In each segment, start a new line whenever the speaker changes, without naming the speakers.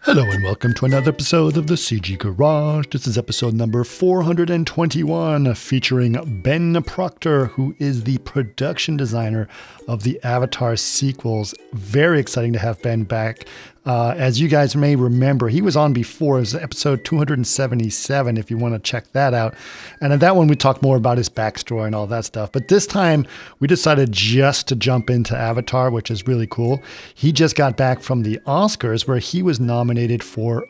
Hello and welcome to another episode of the CG Garage. This is episode number 421 featuring Ben Procter, who is the production designer of the Avatar sequels. Very exciting to have Ben back. As you guys may remember, he was on before. It was episode 277 if you want to check that out. And in that one, we talked more about his backstory and all that stuff. But this time, we decided just to jump into Avatar, which is really cool. He just got back from the Oscars, where he was nominated for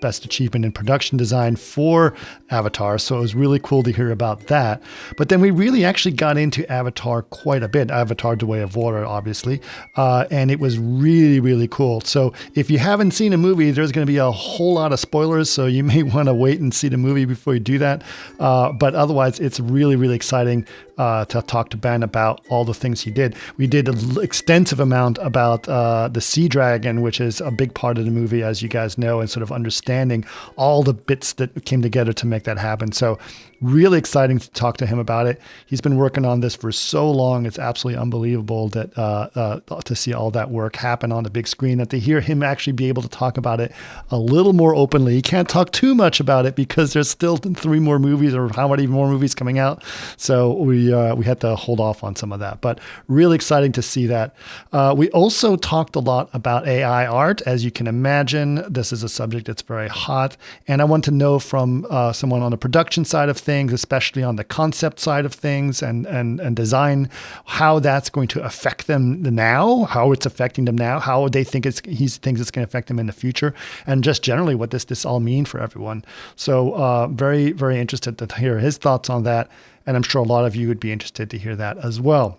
Best Achievement in Production Design for Avatar. So it was really cool to hear about that. But then we really actually got into Avatar quite a bit. Avatar: The Way of Water, obviously. And it was really, really cool. So if you haven't seen a movie, there's going to be a whole lot of spoilers, so you may want to wait and see the movie before you do that. But otherwise, it's really, really exciting to talk to Ben about all the things he did. We did an extensive amount about the SeaDragon, which is a big part of the movie, as you guys know, and sort of understanding all the bits that came together to make that happen. So really exciting to talk to him about it. He's been working on this for so long. It's absolutely unbelievable that to see all that work happen on the big screen and to hear him actually be able to talk about it a little more openly. He can't talk too much about it because there's still 3 more movies or how many more movies coming out. So we had to hold off on some of that, but really exciting to see that. We also talked a lot about AI art. As you can imagine, this is a subject that's very hot. And I want to know from someone on the production side of things, especially on the concept side of things and design, how that's going to affect them now, how it's affecting them now, how they think he thinks it's going to affect them in the future, and just generally what this all mean for everyone. So very, very interested to hear his thoughts on that. And I'm sure a lot of you would be interested to hear that as well.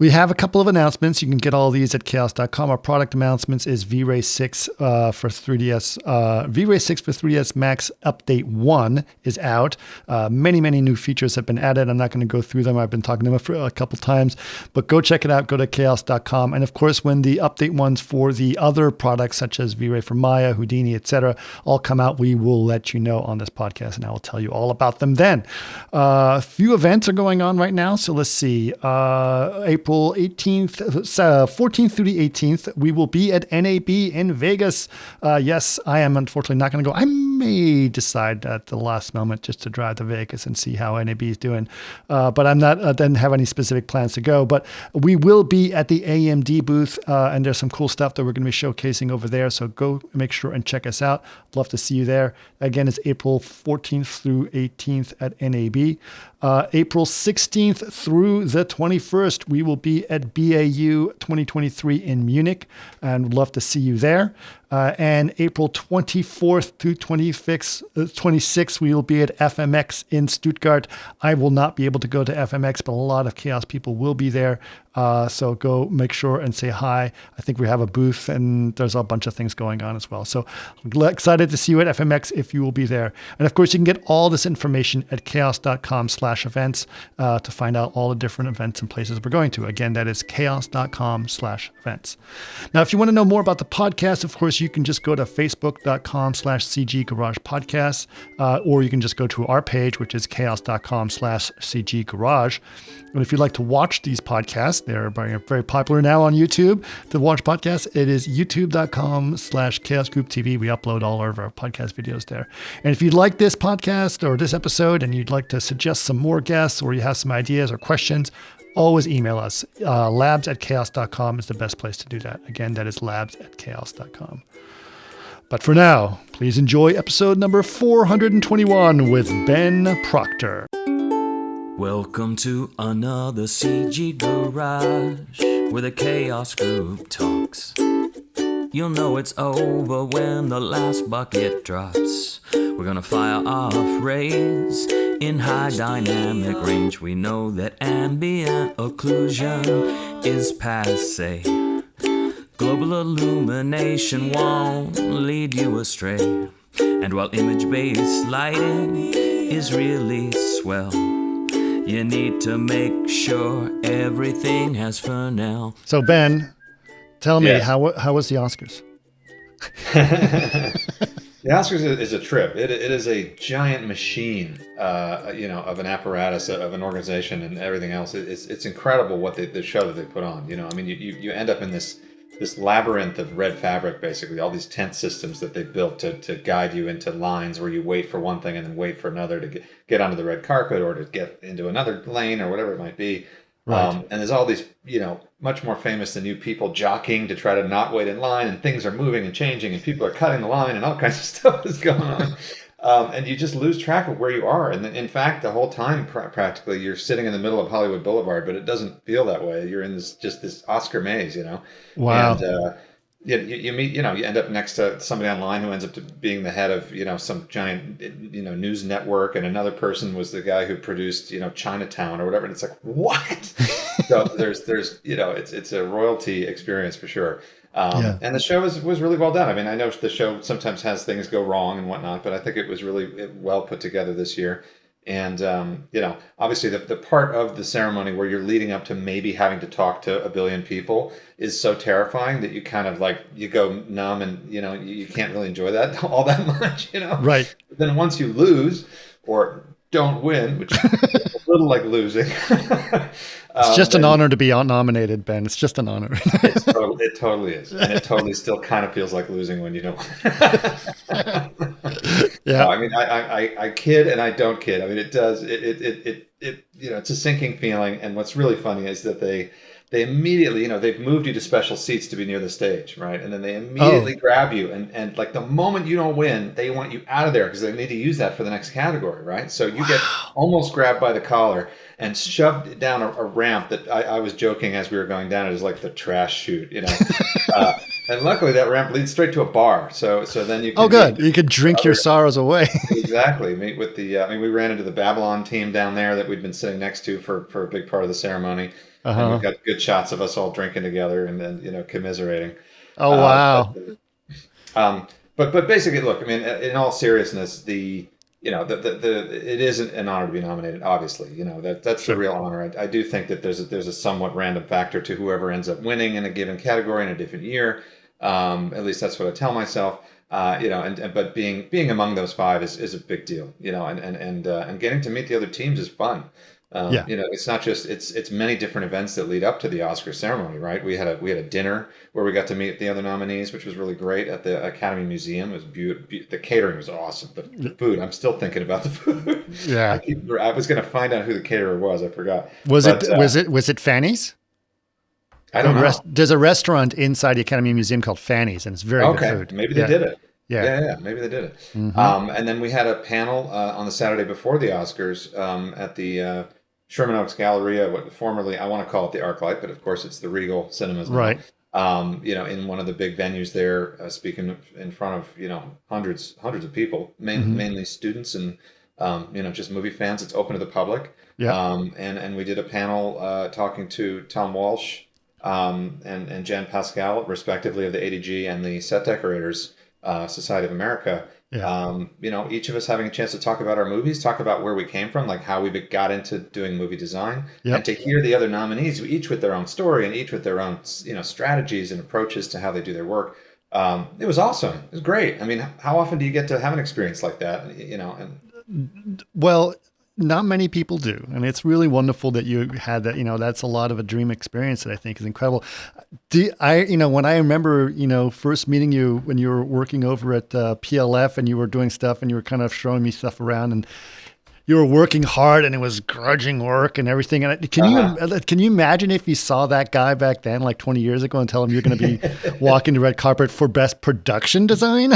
We have a couple of announcements. You can get all these at chaos.com. Our product announcements is V-Ray 6 for 3DS. V-Ray 6 for 3DS Max Update 1 is out. Many new features have been added. I'm not going to go through them. I've been talking to them for a couple times, but go check it out. Go to chaos.com. And of course, when the update ones for the other products, such as V-Ray for Maya, Houdini, etc., all come out, we will let you know on this podcast, and I will tell you all about them then. A few events are going on right now. So let's see. April 18th, 14th through the 18th, we will be at NAB in Vegas. Yes, I am unfortunately not going to go. I may decide at the last moment just to drive to Vegas and see how NAB is doing. But I'm not, didn't have any specific plans to go. But we will be at the AMD booth, and there's some cool stuff that we're going to be showcasing over there. So go make sure and check us out. Love to see you there. Again, it's April 14th through 18th at NAB. April 16th through the 21st, we will be at BAU 2023 in Munich, and would love to see you there. And April 24th to 26th, we will be at FMX in Stuttgart. I will not be able to go to FMX, but a lot of Chaos people will be there. So go make sure and say hi. I think we have a booth and there's a bunch of things going on as well. So excited to see you at FMX if you will be there. And of course, you can get all this information at chaos.com/events to find out all the different events and places we're going to. Again, that is chaos.com/events. Now, if you want to know more about the podcast, of course, you can just go to facebook.com/CG Garage Podcast, or you can just go to our page, which is chaos.com/CG Garage. And if you'd like to watch these podcasts, they're very popular now on YouTube. To watch podcasts, it is youtube.com/Chaos Group TV. We upload all of our podcast videos there. And if you'd like this podcast or this episode and you'd like to suggest some more guests, or you have some ideas or questions, always email us. labs@chaos.com is the best place to do that. Again, that is labs@chaos.com. But for now, please enjoy episode number 421 with Ben Procter.
Welcome to another CG Garage, where the Chaos Group talks. You'll know it's over when the last bucket drops. We're gonna fire off rays in high dynamic range. We know that ambient occlusion is passe. Global illumination won't lead you astray. And while image-based lighting is really swell, you need to make sure everything has Fresnel.
So Ben, tell me, how was the Oscars?
The Oscars is a trip. It is a giant machine, of an apparatus, of an organization, and everything else. It's incredible what the show that they put on. I mean, you end up in this this labyrinth of red fabric, basically all these tent systems that they built to guide you into lines where you wait for one thing and then wait for another to get onto the red carpet or to get into another lane or whatever it might be.
Right.
And there's all these, much more famous than you people jockeying to try to not wait in line, and things are moving and changing, and people are cutting the line, and all kinds of stuff is going on. And you just lose track of where you are. And in fact, the whole time, practically, you're sitting in the middle of Hollywood Boulevard, but it doesn't feel that way. You're in this Oscar maze,
Wow.
And you meet, you end up next to somebody online who ends up being the head of, some giant, news network, and another person was the guy who produced, Chinatown or whatever. And it's like, what? So there's, it's a royalty experience for sure. And the show was really well done. I mean, I know the show sometimes has things go wrong and whatnot, but I think it was really well put together this year. And, obviously the part of the ceremony where you're leading up to maybe having to talk to a billion people is so terrifying that you kind of you go numb, and, you can't really enjoy that all that much,
Right.
But then once you lose or don't win, which is a little like losing.
It's just an honor to be nominated, Ben. It's just an honor.
It totally is. And it totally still kind of feels like losing when you don't.
Yeah.
No, I mean, I kid and I don't kid. I mean, it does. It's a sinking feeling. And what's really funny is that they immediately, they've moved you to special seats to be near the stage, right? And then they immediately grab you. And like the moment you don't win, they want you out of there because they need to use that for the next category, right? So you get almost grabbed by the collar and shoved down a ramp that I was joking as we were going down. It was like the trash chute, and luckily that ramp leads straight to a bar. So then you can.
Oh, good. You could drink your sorrows away.
Exactly. Meet with the. We ran into the Babylon team down there that we'd been sitting next to for a big part of the ceremony. And we've got good shots of us all drinking together and then commiserating.
Oh wow.
But basically, look. I mean, in all seriousness, it isn't an honor to be nominated. Obviously, that's the real honor. I do think that there's a somewhat random factor to whoever ends up winning in a given category in a different year. At least that's what I tell myself. But being among those five is a big deal. And getting to meet the other teams is fun. It's not just it's many different events that lead up to the Oscar ceremony, right? We had a dinner where we got to meet the other nominees, which was really great at the Academy Museum. It was beautiful. The catering was awesome. The food, I'm still thinking about the food.
Yeah,
I was going to find out who the caterer was. I forgot.
Was it Fanny's?
I don't know.
There's a restaurant inside the Academy Museum called Fanny's, and it's very good food.
Maybe they did it.
Yeah,
maybe they did it.
Mm-hmm.
And then we had a panel on the Saturday before the Oscars at the Sherman Oaks Galleria, what formerly, I want to call it the ArcLight, but of course it's the Regal Cinemas now.
Right.
In one of the big venues there, speaking in front of, hundreds of people, mainly students and, just movie fans. It's open to the public.
Yeah.
And we did a panel talking to Tom Walsh and Jen Pascal, respectively, of the ADG and the Set Decorators Society of America.
Yeah.
Each of us having a chance to talk about our movies, talk about where we came from, like how we got into doing movie design, and to hear the other nominees, each with their own story and each with their own, strategies and approaches to how they do their work. It was awesome. It was great. I mean, how often do you get to have an experience like that?
Well, not many people do. And it's really wonderful that you had that, that's a lot of a dream experience that I think is incredible. When I remember, first meeting you when you were working over at PLF and you were doing stuff and you were kind of showing me stuff around and you were working hard and it was grudging work and everything. And can you imagine if you saw that guy back then, like 20 years ago, and tell him you're going to be walking the red carpet for best production design?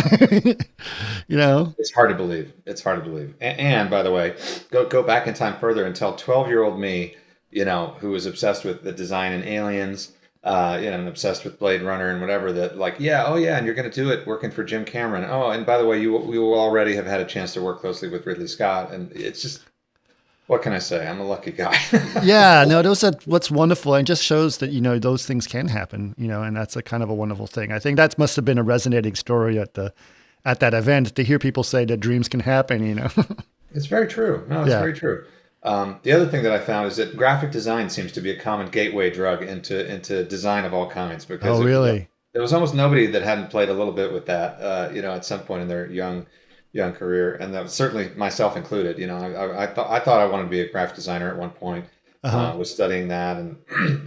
It's hard to believe. And by the way, go back in time further and tell 12-year-old me, who was obsessed with the design in Aliens, and obsessed with Blade Runner and whatever, that and you're going to do it working for Jim Cameron. Oh, and by the way, we will already have had a chance to work closely with Ridley Scott. And it's just, what can I say? I'm a lucky guy.
Yeah, no, what's wonderful. And just shows that, those things can happen, and that's a kind of a wonderful thing. I think that must have been a resonating story at that event to hear people say that dreams can happen,
It's very true. No, it's very true. The other thing that I found is that graphic design seems to be a common gateway drug into design of all kinds. Because
really?
There was almost nobody that hadn't played a little bit with that, at some point in their young career, and that was certainly myself included. I thought I wanted to be a graphic designer at one point. Was studying that, and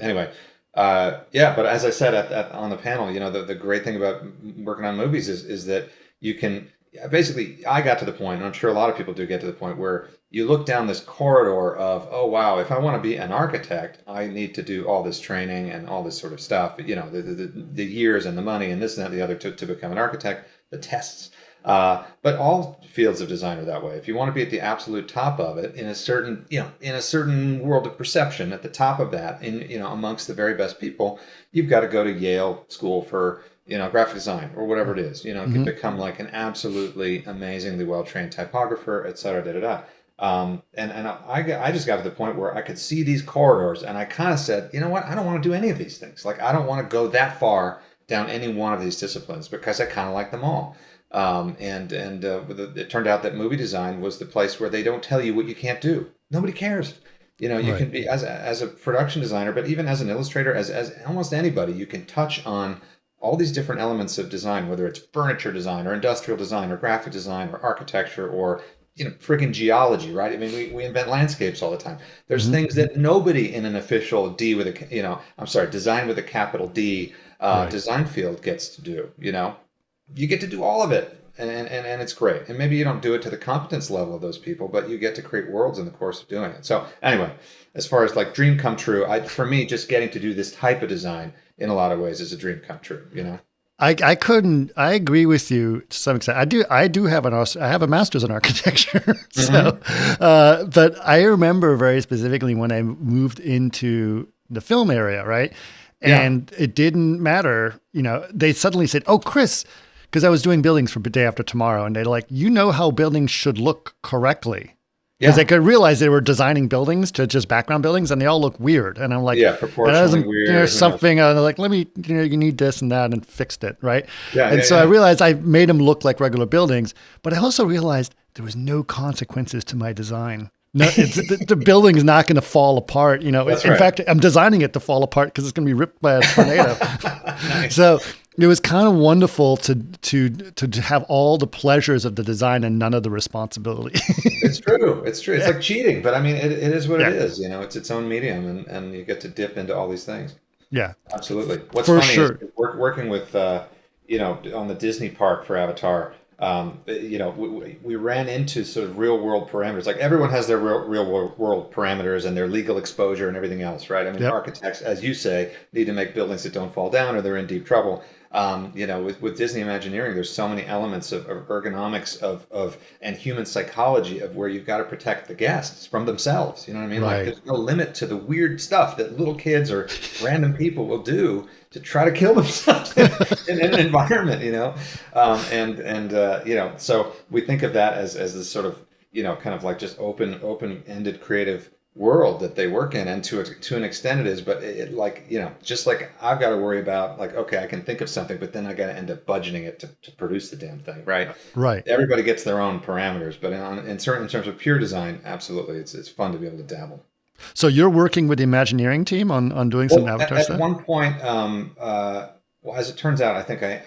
anyway, Yeah, but as I said on the panel, the great thing about working on movies is that you can basically. I got to the point, and I'm sure a lot of people do get to the point where you look down this corridor of, oh wow, if I want to be an architect, I need to do all this training and all this sort of stuff. The years and the money and this and that and the other to become an architect, the tests. But all fields of design are that way. If you want to be at the absolute top of it in a certain world of perception, at the top of that, amongst the very best people, you've got to go to Yale School for graphic design or whatever it is. Can become like an absolutely amazingly well-trained typographer, et cetera, da da da. I just got to the point where I could see these corridors, and I kind of said, you know what? I don't want to do any of these things. Like I don't want to go that far down any one of these disciplines because I kind of like them all. It turned out that movie design was the place where they don't tell you what you can't do. Nobody cares. You
Right.
can be as a production designer, but even as an illustrator, as almost anybody, you can touch on all these different elements of design, whether it's furniture design or industrial design or graphic design or architecture or freaking geology, right? I mean, we invent landscapes all the time. There's things that nobody in an official design with a capital D
Right.
design field gets to do. You get to do all of it, and it's great. And maybe you don't do it to the competence level of those people, but you get to create worlds in the course of doing it. So anyway, as far as like dream come true, for me, just getting to do this type of design in a lot of ways is a dream come true.
I agree with you to some extent. I do have I have a master's in architecture. So, but I remember very specifically when I moved into the film area, right? And it didn't matter, they suddenly said, "Oh, Chris," because I was doing buildings for Day After Tomorrow, and they're like, how buildings should look correctly. Because they could realize they were designing buildings to just background buildings, and they all look weird. And I'm like,
proportionally weird.
There's something. They're like, let me, you need this and that, and fixed it, right? So I realized I made them look like regular buildings, but I also realized there was no consequences to my design. No, the building is not going to fall apart. In fact, I'm designing it to fall apart because it's going to be ripped by a tornado. Nice. So it was kind of wonderful to have all the pleasures of the design and none of the responsibility.
It's true. It's true. It's like cheating, but I mean, it is what it is. It's its own medium, and you get to dip into all these things.
Yeah,
absolutely. What's funny is working with, on the Disney park for Avatar. We ran into sort of real world parameters. Like everyone has their real world parameters and their legal exposure and everything else, right? I mean, architects, as you say, need to make buildings that don't fall down or they're in deep trouble. With Disney Imagineering, there's so many elements of ergonomics and human psychology of where you've got to protect the guests from themselves. You know what I mean?
Right.
Like there's no limit to the weird stuff that little kids or random people will do to try to kill themselves in an environment, so we think of that as this sort of, kind of like just open-ended creative world that they work in, and to an extent it is, but it like, just like I've got to worry about like, okay, I can think of something, but then I got to end up budgeting it to produce the damn thing, right?
Right.
Everybody gets their own parameters, but in terms of pure design, absolutely, it's fun to be able to dabble.
So you're working with the Imagineering team on doing some Avatar stuff?
At one point, as it turns out, I think I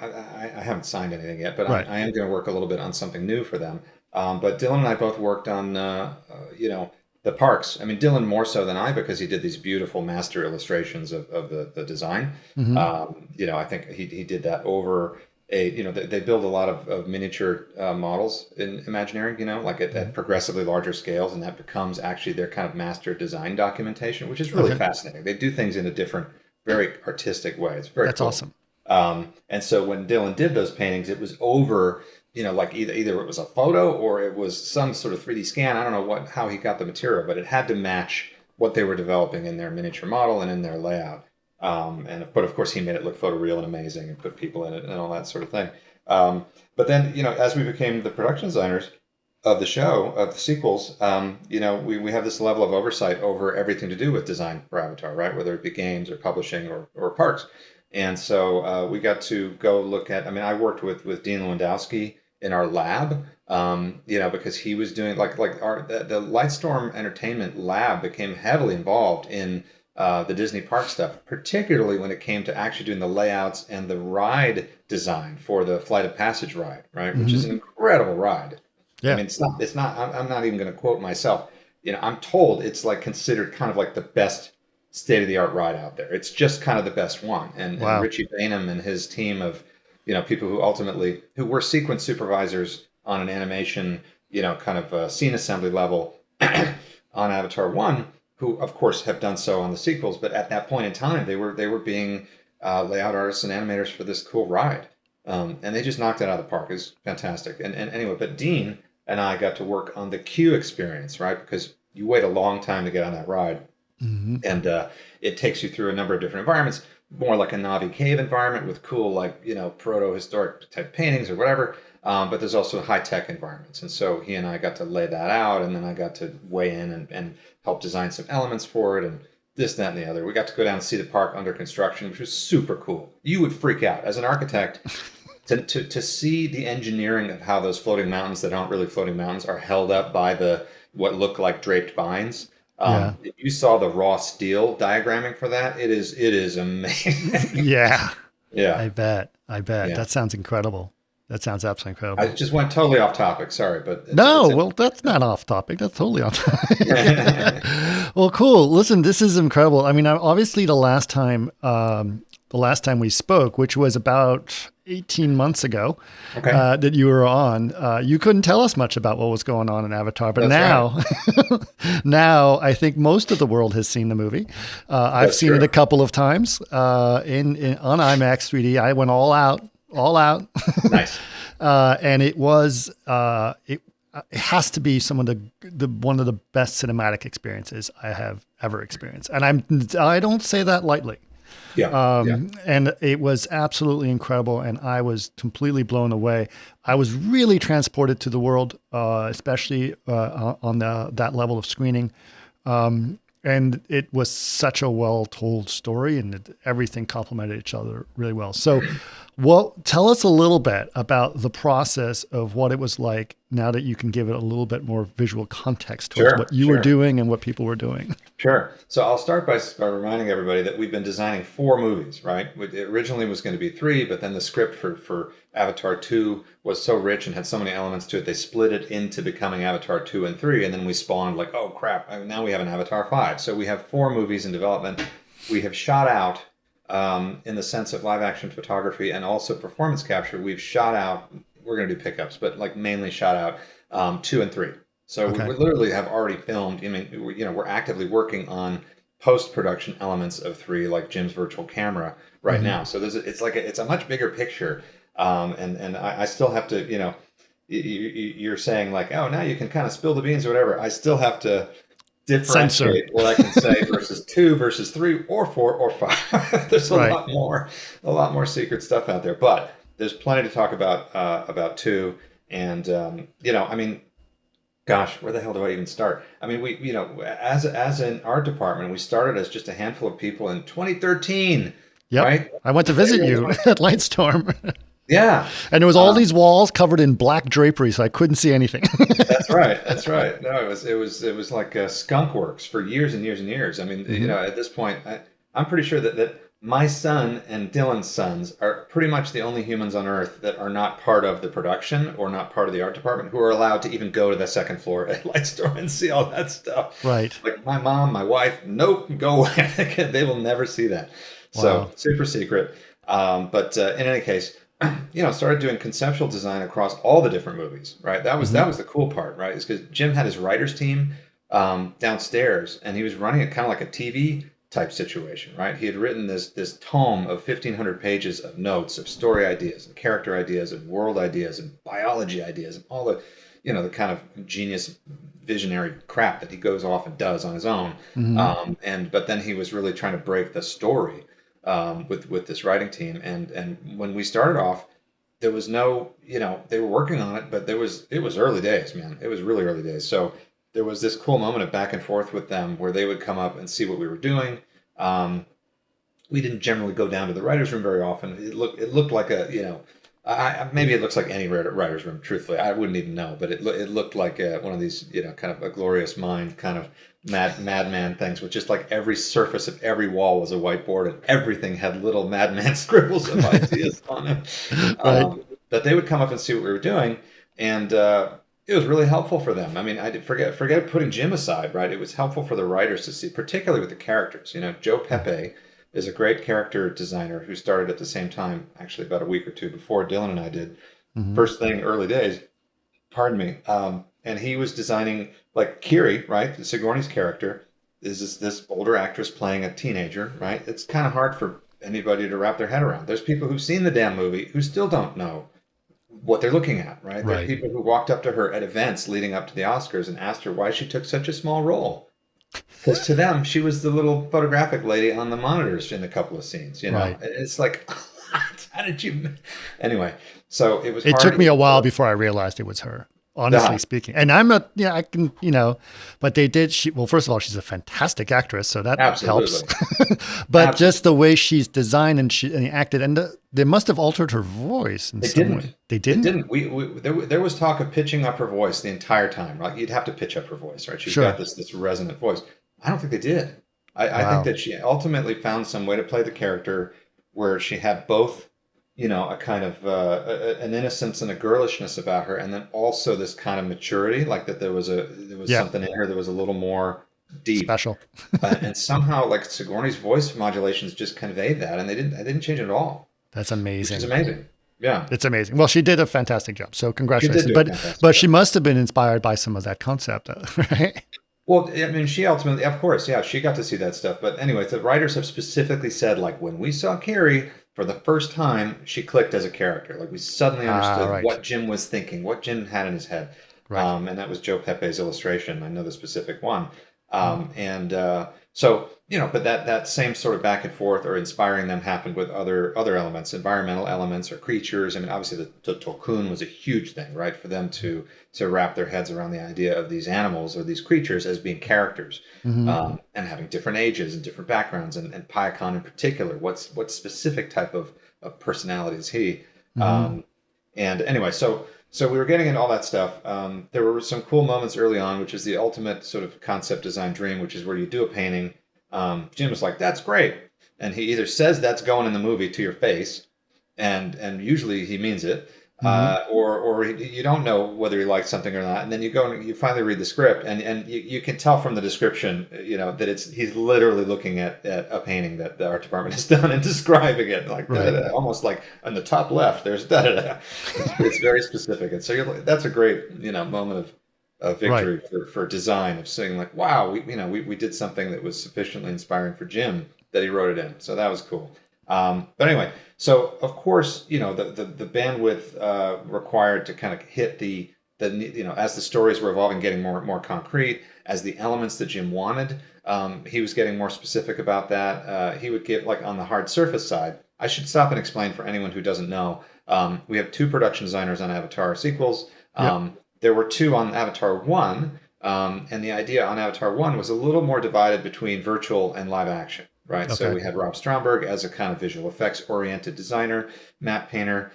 haven't signed anything yet, but I am going to work a little bit on something new for them. But Dylan and I both worked on, the parks. I mean, Dylan more so than I, because he did these beautiful master illustrations of the design. I think he did that over they build a lot of miniature models in Imagineering, like at progressively larger scales, and that becomes actually their kind of master design documentation, which is really fascinating. They do things in a different, very artistic way. It's very cool.
Awesome.
And so when Dylan did those paintings, it was over, like either it was a photo or it was some sort of 3D scan. I don't know how he got the material, but it had to match what they were developing in their miniature model and in their layout. But of course he made it look photoreal and amazing and put people in it and all that sort of thing. But then, as we became the production designers of the show, of the sequels, we have this level of oversight over everything to do with design for Avatar, right? Whether it be games or publishing or parks. And so we got to go look at, I worked with Dean Lewandowski in our lab, because he was doing the Lightstorm Entertainment lab became heavily involved in the Disney park stuff, particularly when it came to actually doing the layouts and the ride design for the Flight of Passage ride, right? Which is an incredible ride. Yeah. I mean, it's not, I'm not even going to quote myself. I'm told it's like considered kind of like the best state-of-the-art ride out there. It's just kind of the best one. And
Wow.
Richie Bainham and his team of, people who were sequence supervisors on an animation, kind of scene assembly level on Avatar 1, who of course have done so on the sequels, but at that point in time, they were being layout artists and animators for this cool ride. And they just knocked it out of the park. It was fantastic. And anyway, but Dean and I got to work on the queue experience, right? Because you wait a long time to get on that ride.
Mm-hmm.
And it takes you through a number of different environments, more like a Navi cave environment with cool, like, proto-historic type paintings or whatever. But there's also high-tech environments. And so he and I got to lay that out, and then I got to weigh in and help design some elements for it, and this, that, and the other. We got to go down and see the park under construction, which was super cool. You would freak out. As an architect, to see the engineering of how those floating mountains that aren't really floating mountains are held up by what look like draped vines. If you saw the raw steel diagramming for that, it is amazing.
Yeah.
Yeah.
I bet.
Yeah.
That sounds incredible. That sounds absolutely incredible.
I just went totally off topic. Sorry, but
well, that's not off topic. That's totally on topic. Well, cool. Listen, this is incredible. I mean, obviously the last time we spoke, which was about 18 months ago,
Okay.
that you were on, you couldn't tell us much about what was going on in Avatar, but now I think most of the world has seen the movie. I've seen it a couple of times, on IMAX 3D. I went all out.
Nice.
And it was, it has to be some of the one of the best cinematic experiences I have ever experienced. And I don't say that lightly.
Yeah.
And it was absolutely incredible. And I was completely blown away. I was really transported to the world, especially on that level of screening. And it was such a well-told story, and everything complemented each other really well. So, tell us a little bit about the process of what it was like now that you can give it a little bit more visual context towards what you were doing and what people were doing.
Sure. So I'll start by reminding everybody that we've been designing 4 movies, right? It originally was going to be 3, but then the script for Avatar 2 was so rich and had so many elements to it, they split it into becoming Avatar 2 and 3, and then we spawned like, oh crap, now we have an Avatar 5. So we have 4 movies in development. We have shot out, in the sense of live action photography and also performance capture, we're going to do pickups, but like mainly shot out 2 and 3. So we literally have already filmed. I mean, we're actively working on post-production elements of 3, like Jim's virtual camera right now. So it's a much bigger picture. And I still have to, you're saying like, oh, now you can kind of spill the beans or whatever. I still have to differentiate what I can say versus 2 versus 3 or 4 or 5. There's a lot more secret stuff out there, but there's plenty to talk about 2. And, I mean, gosh, where the hell do I even start? I mean, we, as an art department, we started as just a handful of people in 2013.
Yep. Right? I went to visit you at Lightstorm.
Yeah.
And there was all these walls covered in black drapery, so I couldn't see anything.
That's right. No, it was like skunk works for years and years and years. I mean, at this point, I'm pretty sure that my son and Dylan's sons are pretty much the only humans on Earth that are not part of the production or not part of the art department who are allowed to even go to the second floor at Lightstorm and see all that stuff.
Right.
Like my mom, my wife, nope, go away. They will never see that. Wow. So super secret. But in any case, started doing conceptual design across all the different movies, right? That was the cool part, right? Is because Jim had his writers team downstairs, and he was running it kind of like a TV type situation, right? He had written this tome of 1,500 pages of notes of story ideas and character ideas and world ideas and biology ideas and all the, the kind of genius visionary crap that he goes off and does on his own. But then he was really trying to break the story with this writing team. And when we started off, there was no, they were working on it, but it was early days, man. It was really early days. So there was this cool moment of back and forth with them where they would come up and see what we were doing. We didn't generally go down to the writer's room very often. It looked like a, maybe it looks like any writer's room, truthfully. I wouldn't even know, but it looked like one of these, kind of a glorious mind kind of madman things with just like every surface of every wall was a whiteboard and everything had little madman scribbles of ideas on it. Right. But they would come up and see what we were doing. And it was really helpful for them. I mean, I did forget putting Jim aside, right? It was helpful for the writers to see, particularly with the characters. You know, Joe Pepe is a great character designer who started at the same time, actually about a week or two before Dylan and I did.
Hmm.
First thing, early days, pardon me. And he was designing like Kiri, right? Sigourney's character is this older actress playing a teenager, right? It's kind of hard for anybody to wrap their head around. There's people who've seen the damn movie who still don't know what they're looking at, right? There are
Right.
people who walked up to her at events leading up to the Oscars and asked her why she took such a small role. Because to them, she was the little photographic lady on the monitors in a couple of scenes. You know,
Right.
it's like, how did you? Anyway, so it was.
It
hard
took
to
me a
get
while
her.
before I realized it was her, honestly speaking. And I'm not, yeah, I can, but they did. Well, first of all, she's a fantastic actress, so that helps.
Absolutely.
But
Absolutely.
just the way she's designed and she acted, and they must have altered her voice in
They
some
didn't.
way. They
It
didn't?
didn't. There was talk of pitching up her voice the entire time. Right? You'd have to pitch up her voice, right? She's
Sure.
got this resonant voice. I don't think they did. I think
Wow.
that she ultimately found some way to play the character where she had both, a kind of an innocence and a girlishness about her, and then also this kind of maturity, like that there was
Yeah.
something in her that was a little more deep.
Special.
And somehow, like Sigourney's voice modulations just conveyed that, and I didn't change it at all,
That's
which
amazing.
is amazing. Yeah,
It's amazing. Well, she did a fantastic job. So congratulations.
do a
But
fantastic
but
job.
she must have been inspired by some of that concept, right?
Well, I mean, she ultimately, of course, yeah, she got to see that stuff. But anyway, the writers have specifically said, like, when we saw Carrie for the first time, she clicked as a character. Like, we suddenly understood
Right.
what Jim was thinking, what Jim had in his head.
Right.
And that was Joe Pepe's illustration. I know the specific one. So, but that same sort of back and forth or inspiring them happened with other elements, environmental elements or creatures. I mean, obviously the Tolkien was a huge thing, right? For them to wrap their heads around the idea of these animals or these creatures as being characters, and having different ages and different backgrounds, and Pyakon in particular, what specific type of personality is he? And anyway, so we were getting into all that stuff. There were some cool moments early on, which is the ultimate sort of concept design dream, which is where you do a painting. Jim was like, "That's great," and he either says that's going in the movie to your face, and usually he means it, or you don't know whether he likes something or not, and then you go and you finally read the script, and you can tell from the description, that he's literally looking at a painting that the art department has done and describing it like
Right.
almost like on the top left there's da. It's very specific, and so that's a great moment of victory for design, of saying like, wow, we did something that was sufficiently inspiring for Jim that he wrote it in, so that was cool. But anyway, so of course, the bandwidth required to kind of hit the as the stories were evolving, getting more concrete, as the elements that Jim wanted, he was getting more specific about that. He would give, like, on the hard surface side. I should stop and explain for anyone who doesn't know. We have two production designers on Avatar sequels. There were two on Avatar 1, and the idea on Avatar 1 was a little more divided between virtual and live action, right? So
Okay.
we had Rob Stromberg as a kind of visual effects oriented designer, map painter,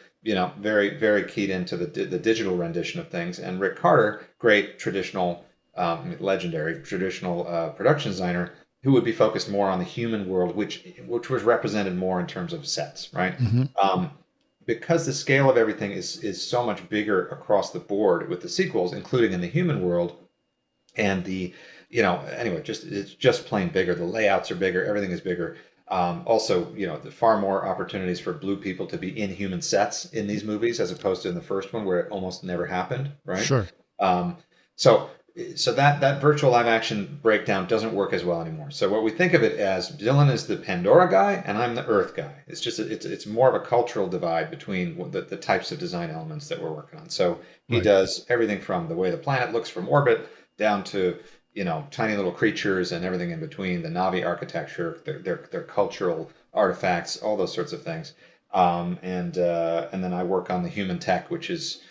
very, very keyed into the digital rendition of things. And Rick Carter, great traditional, legendary traditional production designer, who would be focused more on the human world, which was represented more in terms of sets, right? Because the scale of everything is so much bigger across the board with the sequels, including in the human world, and anyway, it's just plain bigger. The layouts are bigger, everything is bigger. Also, the far more opportunities for blue people to be in human sets in these movies, as opposed to in the first one where it almost never happened, right?
Sure.
So that virtual live action breakdown doesn't work as well anymore. So what we think of it as, Dylan is the Pandora guy and I'm the Earth guy. It's just it's more of a cultural divide between the types of design elements that we're working on. So he does everything from the way the planet looks from orbit down to tiny little creatures and everything in between, the Na'vi architecture, their cultural artifacts, all those sorts of things. And then I work on the human tech, which is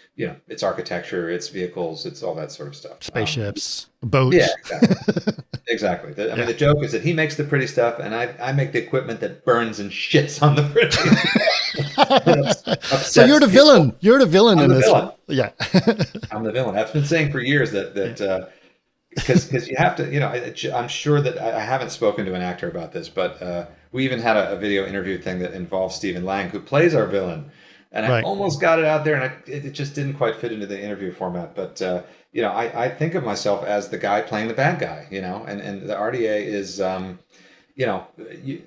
it's architecture, it's vehicles, it's all that sort of stuff.
Spaceships, boats.
Yeah, exactly. I mean, the joke is that he makes the pretty stuff, and I make the equipment that burns and shits on the pretty.
So you're the villain. You're the villain
I'm
in
the
this.
villain.
Yeah.
I'm the villain. I've been saying for years that because you have to, I'm sure that I haven't spoken to an actor about this, but we even had a video interview thing that involves Stephen Lang, who plays our villain. And I
Right.
almost got it out there, and it just didn't quite fit into the interview format. But I think of myself as the guy playing the bad guy, and the RDA is, you know, you,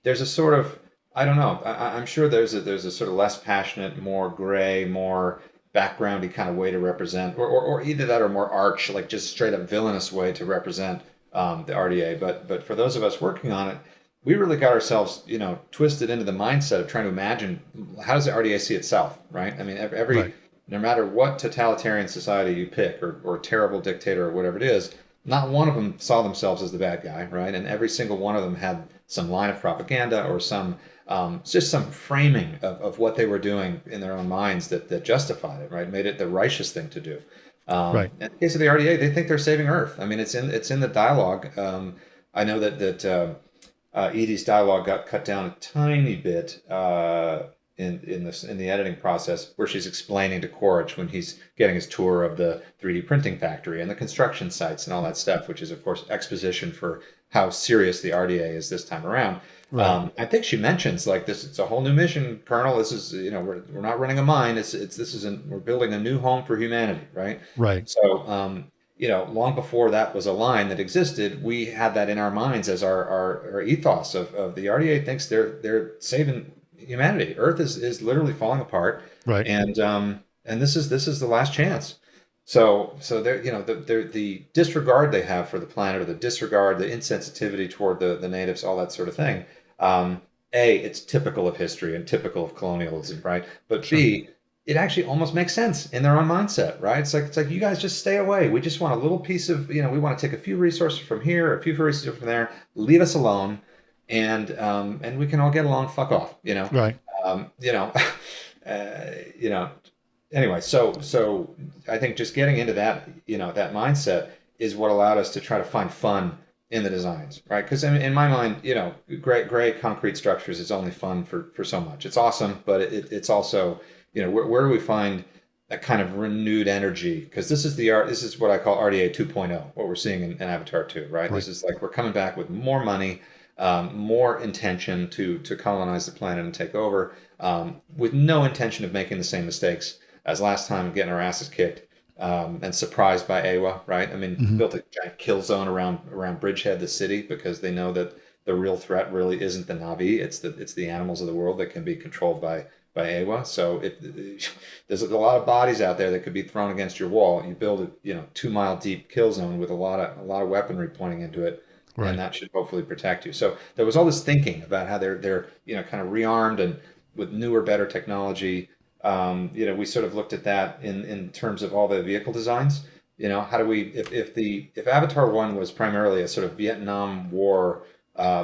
there's a sort of, I don't know, I'm sure there's a sort of less passionate, more gray, more backgroundy kind of way to represent, or either that or more arch, like just straight up villainous way to represent the RDA. But for those of us working on it, we really got ourselves, twisted into the mindset of trying to imagine how does the RDA see itself, right? I mean,
Right.
no matter what totalitarian society you pick or terrible dictator or whatever it is, not one of them saw themselves as the bad guy, right? And every single one of them had some line of propaganda or some just some framing of what they were doing in their own minds that justified it, right? Made it the righteous thing to do.
Right.
In the case of the RDA, they think they're saving Earth. I mean, it's in the dialogue. I know that Edie's dialogue got cut down a tiny bit in the editing process, where she's explaining to Quaritch when he's getting his tour of the 3D printing factory and the construction sites and all that stuff, which is of course exposition for how serious the RDA is this time around.
Right.
I think she mentions like this. It's a whole new mission, Colonel. This is we're not running a mine. We're building a new home for humanity, right?
Right.
So long before that was a line that existed, we had that in our minds as our ethos of the RDA thinks they're saving humanity. Earth is literally falling apart,
Right.
and this is the last chance. So they're the disregard they have for the planet, or the disregard, the insensitivity toward the natives, all that sort of thing. It's typical of history and typical of colonialism, right? But
Sure.
B, it actually almost makes sense in their own mindset, right? It's like you guys just stay away. We just want a little piece of, we want to take a few resources from here, a few resources from there, leave us alone, and we can all get along. Fuck off,
Right.
um, you know, uh, you know. Anyway, so I think just getting into that, that mindset is what allowed us to try to find fun in the designs, right? Because in my mind, gray concrete structures is only fun for so much. It's awesome, but it's also, where do we find that kind of renewed energy? Because this is what I call RDA 2.0, what we're seeing in Avatar 2, right? This is like we're coming back with more money, more intention to colonize the planet and take over, with no intention of making the same mistakes as last time, getting our asses kicked, and surprised by Awa, right? I mean, built a giant kill zone around Bridgehead, the city, because they know that the real threat really isn't the Na'vi; it's the animals of the world that can be controlled by Awa. So there's a lot of bodies out there that could be thrown against your wall. You build a 2 mile deep kill zone with a lot of weaponry pointing into it,
Right.
and that should hopefully protect you. So there was all this thinking about how they're kind of rearmed and with newer, better technology. We sort of looked at that in terms of all the vehicle designs. How do we, if Avatar 1 was primarily a sort of Vietnam War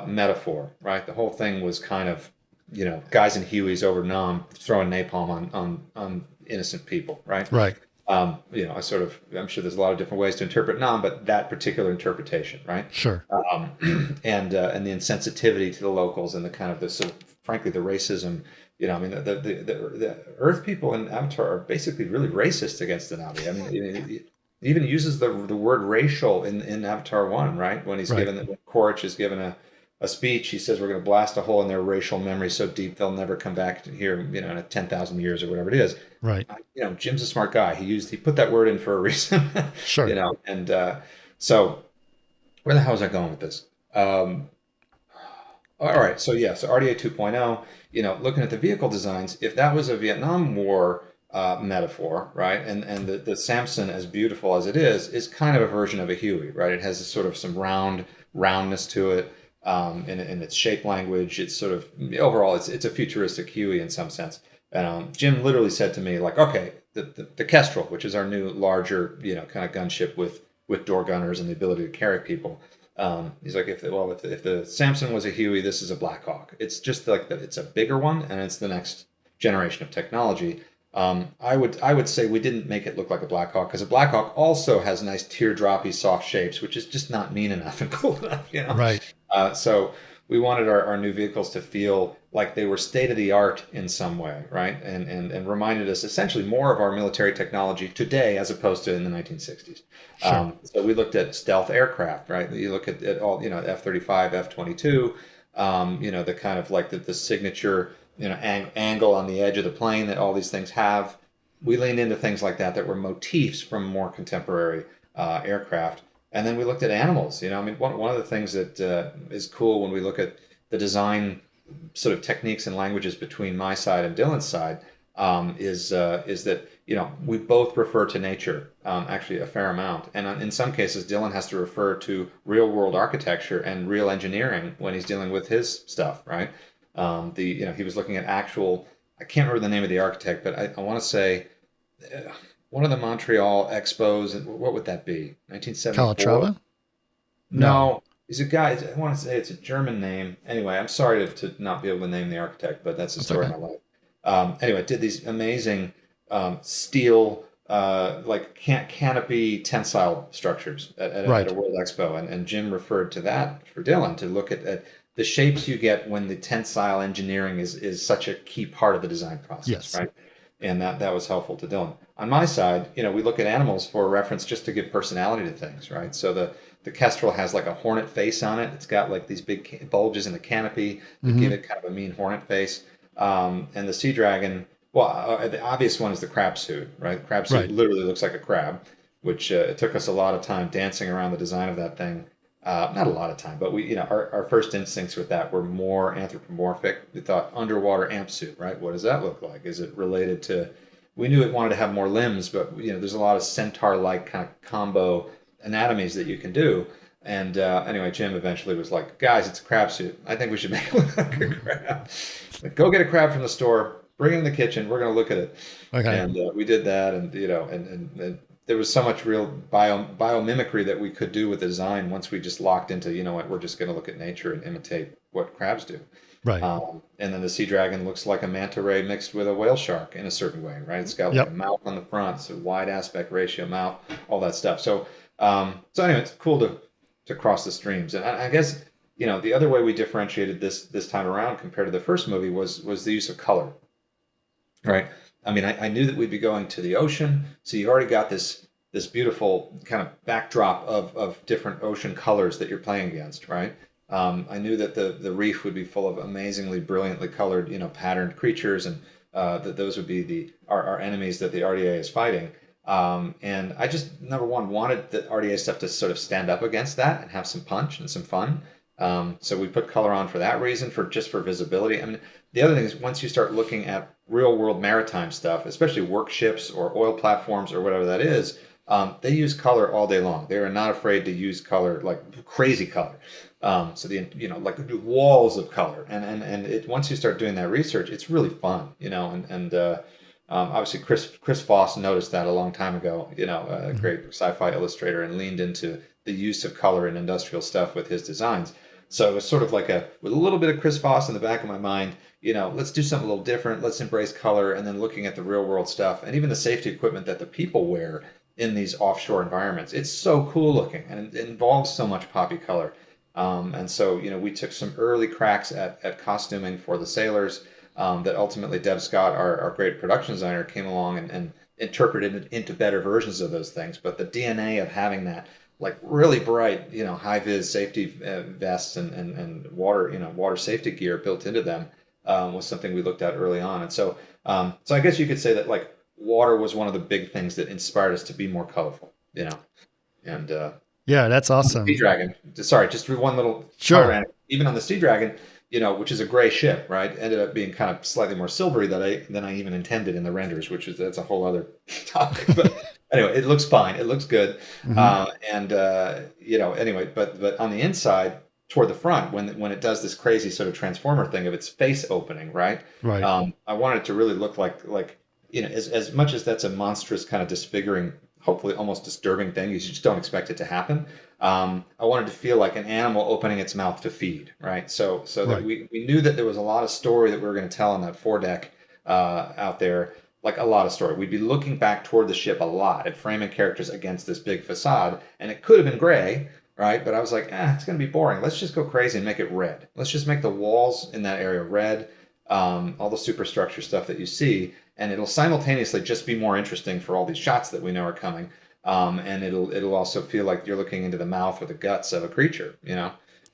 metaphor, right? The whole thing was kind of, guys in Hueys over Nam throwing napalm on innocent people, right?
Right.
I'm sure there's a lot of different ways to interpret Nam, but that particular interpretation, right?
Sure.
And the insensitivity to the locals and the kind of the sort of, frankly, the racism. I mean, the Earth people in Avatar are basically really racist against the Na'vi. I mean, he even uses the word racial in Avatar 1, right? When when Quaritch is given a speech, he says we're going to blast a hole in their racial memory so deep they'll never come back here, in 10,000 years or whatever it is.
Right.
Jim's a smart guy. He put that word in for a reason.
Sure.
And so where the hell was I going with this? All right, so RDA 2.0, looking at the vehicle designs, if that was a Vietnam War metaphor, right, and the Samson, as beautiful as it is kind of a version of a Huey, right? It has some roundness to it, in its shape language. It's sort of, overall, it's a futuristic Huey in some sense. And Jim literally said to me, like, okay, the Kestrel, which is our new larger, kind of gunship with door gunners and the ability to carry people. He's like, if the Samson was a Huey, this is a Black Hawk. It's just like that. It's a bigger one, and it's the next generation of technology. I would say we didn't make it look like a Black Hawk, because a Black Hawk also has nice teardroppy soft shapes, which is just not mean enough and cool enough,
Right.
So we wanted our new vehicles to feel like they were state of the art in some way, right? And reminded us essentially more of our military technology today as opposed to in the 1960s.
Sure.
So we looked at stealth aircraft, right? You look at all, F-35, F-22, the kind of like the signature angle on the edge of the plane that all these things have. We leaned into things like that were motifs from more contemporary aircraft. And then we looked at animals. I mean, one of the things that is cool when we look at the design sort of techniques and languages between my side and Dylan's side is that we both refer to nature actually a fair amount, and in some cases Dylan has to refer to real world architecture and real engineering when he's dealing with his stuff, right? He was looking at actual. I can't remember the name of the architect, but I want to say one of the Montreal expos. What would that be? 1974.
Calatrava?
No, he's a guy. I want to say it's a German name. Anyway, I'm sorry to not be able to name the architect, but that's the story of my life. Anyway, did these amazing steel like canopy tensile structures at a World Expo, and Jim referred to that for Dylan to look at the shapes you get when the tensile engineering is such a key part of the design process,
Yes.
right? And that was helpful to Dylan. On my side, we look at animals for reference just to give personality to things, right? So the Kestrel has like a hornet face on it. It's got like these big bulges in the canopy that give it kind of a mean hornet face. And the SeaDragon, well, the obvious one is the crab suit, right? The crab suit literally looks like a crab, which it took us a lot of time dancing around the design of that thing. Not a lot of time, but we, our first instincts with that were more anthropomorphic. We thought underwater amp suit, right? What does that look like? Is it related to? We knew it wanted to have more limbs, but there's a lot of centaur-like kind of combo anatomies that you can do. And anyway, Jim eventually was like, "Guys, it's a crab suit. I think we should make it look like a crab. Like, go get a crab from the store, bring it in the kitchen. We're going to look at it."
Okay.
And we did that, and and there was so much real biomimicry that we could do with the design once we just locked into, what, we're just going to look at nature and imitate what crabs do.
Right.
And then the SeaDragon looks like a manta ray mixed with a whale shark in a certain way, right? It's got like a mouth on the front, it's a wide aspect ratio mouth, all that stuff. So anyway, it's cool to cross the streams. And I guess, the other way we differentiated this time around compared to the first movie was the use of color, right? I mean, I knew that we'd be going to the ocean, so you already got this beautiful kind of backdrop of different ocean colors that you're playing against, right? I knew that the reef would be full of amazingly brilliantly colored, patterned creatures, and that those would be our enemies that the RDA is fighting. And I just, number one, wanted the RDA stuff to sort of stand up against that and have some punch and some fun. So we put color on for that reason, for visibility. I mean, the other thing is once you start looking at real world maritime stuff, especially work ships or oil platforms or whatever that is, they use color all day long. They are not afraid to use color, like crazy color. So like walls of color. And once you start doing that research, it's really fun, obviously Chris Foss noticed that a long time ago, a great sci-fi illustrator, and leaned into the use of color in industrial stuff with his designs. So it was sort of like with a little bit of Chris Foss in the back of my mind, let's do something a little different. Let's embrace color. And then looking at the real world stuff and even the safety equipment that the people wear in these offshore environments. It's so cool looking, and it involves so much poppy color. And so, we took some early cracks at costuming for the sailors that ultimately Deb Scott, our great production designer, came along and interpreted it into better versions of those things. But the DNA of having that like really bright, high vis safety vests and water safety gear built into them was something we looked at early on. And so I guess you could say that like water was one of the big things that inspired us to be more colorful, and
yeah, that's awesome.
SeaDragon, sorry, just one little
sure.
Even on the SeaDragon, which is a gray ship, right? Ended up being kind of slightly more silvery than I even intended in the renders, that's a whole other topic. But anyway, it looks fine. It looks good. Mm-hmm. Anyway, but on the inside, toward the front, when it does this crazy sort of transformer thing of its face opening, right?
Right.
I want it to really look like as much as that's a monstrous kind of disfiguring, hopefully almost disturbing thing, you just don't expect it to happen. I wanted to feel like an animal opening its mouth to feed, right? So right. That we knew that there was a lot of story that we were going to tell on that foredeck out there, like a lot of story. We'd be looking back toward the ship a lot at framing characters against this big facade, and it could have been gray, right? But I was like, it's going to be boring. Let's just go crazy and make it red. Let's just make the walls in that area red, all the superstructure stuff that you see, and it'll simultaneously just be more interesting for all these shots that we know are coming. And it'll also feel like you're looking into the mouth or the guts of a creature,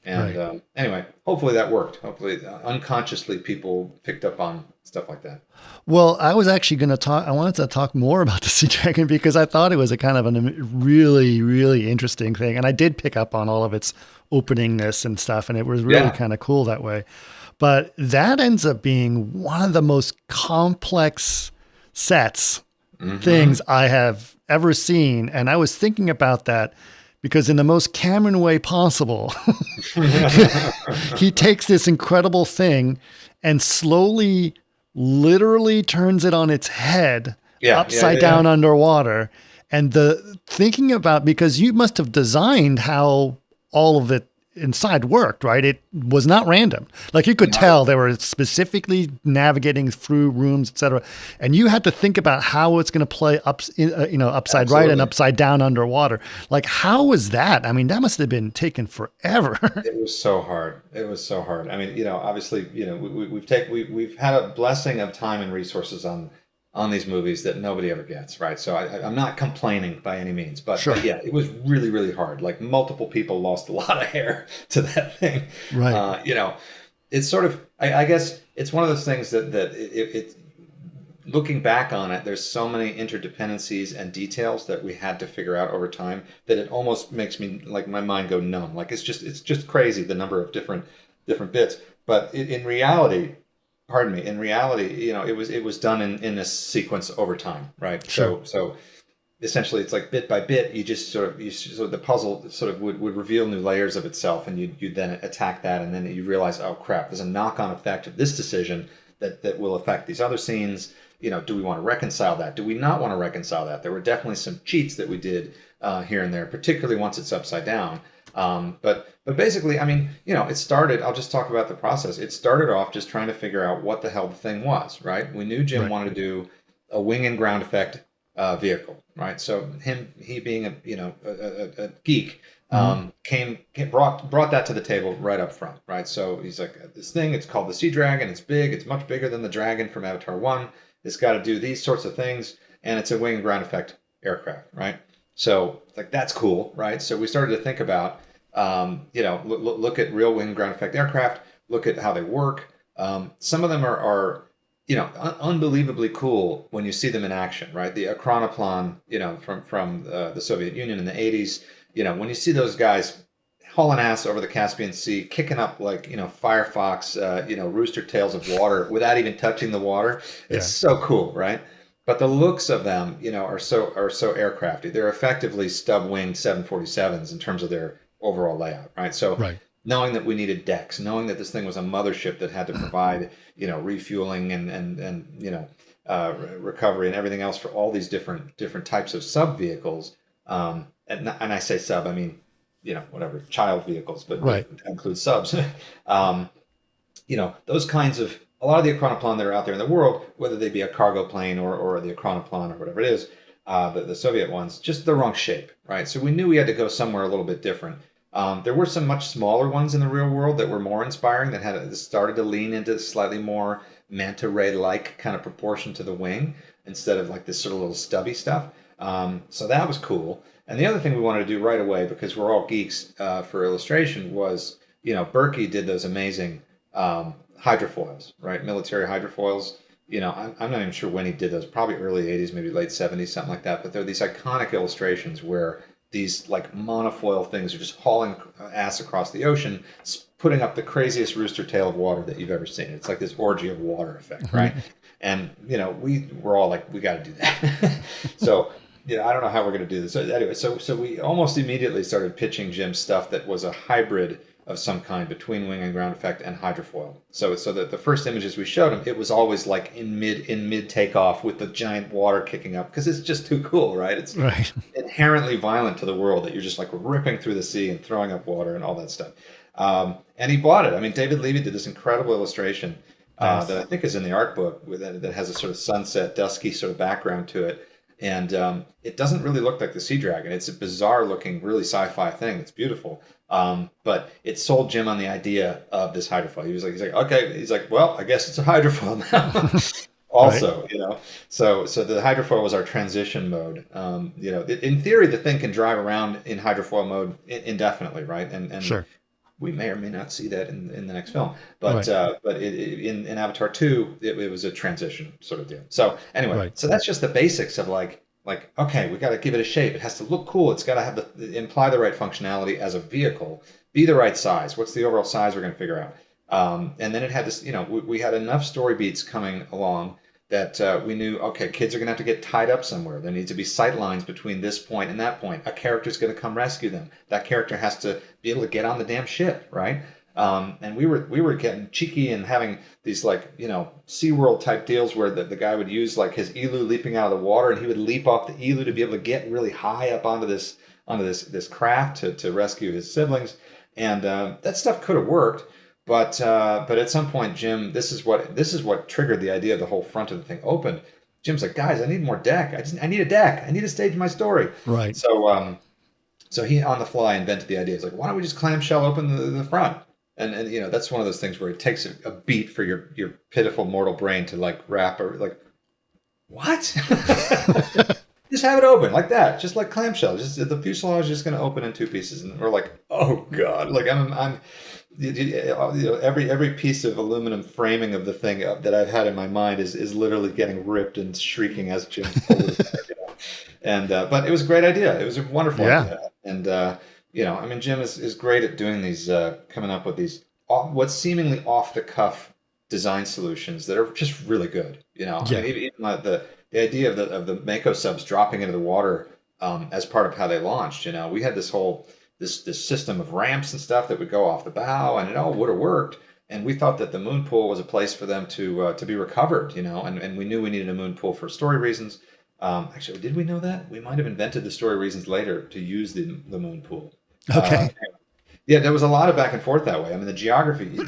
And anyway, hopefully that worked. Hopefully, unconsciously, people picked up on stuff like that.
Well, I was actually going to talk. I wanted to talk more about the SeaDragon because I thought it was a kind of a really, really interesting thing, and I did pick up on all of its openingness and stuff, and it was really kind of cool that way. But that ends up being one of the most complex sets things I have ever seen, and I was thinking about that because in the most Cameron way possible, he takes this incredible thing and slowly, literally turns it on its head, upside down underwater. And the thinking about, because you must have designed how all of it inside worked, right? It was not random. Like you could tell they were specifically navigating through rooms, etc. And you had to think about how it's going to play upside right and upside down underwater. Like how was that? I mean, that must have been taken forever.
It was so hard. It was so hard. I mean, obviously, we've had a blessing of time and resources on these movies that nobody ever gets, right? So I'm not complaining by any means, but yeah, it was really, really hard. Like multiple people lost a lot of hair to that thing.
Right.
It's sort of, I guess it's one of those things that it looking back on it, there's so many interdependencies and details that we had to figure out over time that it almost makes me, like, my mind go numb. Like it's just crazy, the number of different bits. But in reality, it was done in this sequence over time, right?
Sure.
So essentially, it's like bit by bit, the puzzle sort of would reveal new layers of itself, and you then attack that, and then you realize, oh crap, there's a knock-on effect of this decision that will affect these other scenes. Do we want to reconcile that? Do we not want to reconcile that? There were definitely some cheats that we did here and there, particularly once it's upside down. But basically, I mean, it started, I'll just talk about the process. It started off just trying to figure out what the hell the thing was, right? We knew Jim wanted to do a wing and ground effect vehicle, right? So he being a geek, brought that to the table right up front, right? So he's like, this thing, it's called the SeaDragon. It's big. It's much bigger than the Dragon from Avatar 1. It's got to do these sorts of things, and it's a wing and ground effect aircraft, right? So like that's cool, right? So we started to think about, look at real wing and ground effect aircraft, look at how they work. Some of them are unbelievably cool when you see them in action, right? The Akronoplan, from the Soviet Union in the 80s, when you see those guys hauling ass over the Caspian Sea, kicking up like, Firefox, rooster tails of water without even touching the water. It's so cool, right? But the looks of them, are so aircrafty. They're effectively stub-winged 747s in terms of their overall layout, right? So knowing that we needed decks, knowing that this thing was a mothership that had to provide, refueling and recovery and everything else for all these different types of sub vehicles. And I say sub, I mean, whatever, child vehicles, but that includes subs. Those kinds of, a lot of the Akronoplan that are out there in the world, whether they be a cargo plane or the Akronoplan or whatever it is, the Soviet ones, just the wrong shape, right? So we knew we had to go somewhere a little bit different. There were some much smaller ones in the real world that were more inspiring, that started to lean into slightly more manta ray-like kind of proportion to the wing instead of like this sort of little stubby stuff. So that was cool. And the other thing we wanted to do right away, because we're all geeks for illustration, was, Berkey did those amazing hydrofoils, right? Military hydrofoils. I'm not even sure when he did those, probably early 80s, maybe late 70s, something like that. But they're these iconic illustrations where these like monofoil things are just hauling ass across the ocean, putting up the craziest rooster tail of water that you've ever seen. It's like this orgy of water effect, right? And, we were all like, we got to do that. So, I don't know how we're going to do this. So anyway, so we almost immediately started pitching Jim stuff that was a hybrid of some kind between wing and ground effect and hydrofoil. So that the first images we showed him, it was always like in mid takeoff with the giant water kicking up, because it's just too cool, right? It's inherently violent to the world that you're just like ripping through the sea and throwing up water and all that stuff. And he bought it. I mean, David Levy did this incredible illustration that I think is in the art book that has a sort of sunset, dusky sort of background to it. And it doesn't really look like the SeaDragon. It's a bizarre looking, really sci-fi thing. It's beautiful. But it sold Jim on the idea of this hydrofoil. He's like, okay. He's like, well, I guess it's a hydrofoil now. Also, so the hydrofoil was our transition mode. In theory, the thing can drive around in hydrofoil mode indefinitely, right? And
sure.
we may or may not see that in the next film. But in Avatar 2, it was a transition sort of deal. So anyway, so that's just the basics of like okay, we got to give it a shape. It has to look cool. It's got to have imply the right functionality as a vehicle, be the right size. What's the overall size we're going to figure out? And then it had this, we had enough story beats coming along that we knew, okay, kids are going to have to get tied up somewhere. There needs to be sight lines between this point and that point. A character's going to come rescue them. That character has to be able to get on the damn ship, right? And we were getting cheeky and having these SeaWorld type deals where the guy would use like his elu leaping out of the water, and he would leap off the elu to be able to get really high up onto this craft to rescue his siblings. And that stuff could have worked. But at some point, Jim, this is what triggered the idea of the whole front of the thing opened. Jim's like, guys, I need more deck. I need a deck. I need to stage my story.
Right.
So he on the fly invented the idea. He's like, why don't we just clamshell open the front? And that's one of those things where it takes a beat for your pitiful mortal brain to like wrap or like, what? Just have it open like that, just like clamshell. Just the fuselage is just going to open in two pieces, and we're like, oh god! Like I'm every piece of aluminum framing of the thing that I've had in my mind is literally getting ripped and shrieking as Jim pulled it back, And but it was a great idea. It was a wonderful idea, and I mean, Jim is great at doing these, coming up with these what's seemingly off the cuff design solutions that are just really good. I mean, even the idea of the Mako subs dropping into the water as part of how they launched. We had this whole this system of ramps and stuff that would go off the bow, and it all would have worked. And we thought that the moon pool was a place for them to be recovered. And we knew we needed a moon pool for story reasons. Actually, did we know that? We might have invented the story reasons later to use the moon pool.
Okay.
Yeah, there was a lot of back and forth that way. I mean, the geography.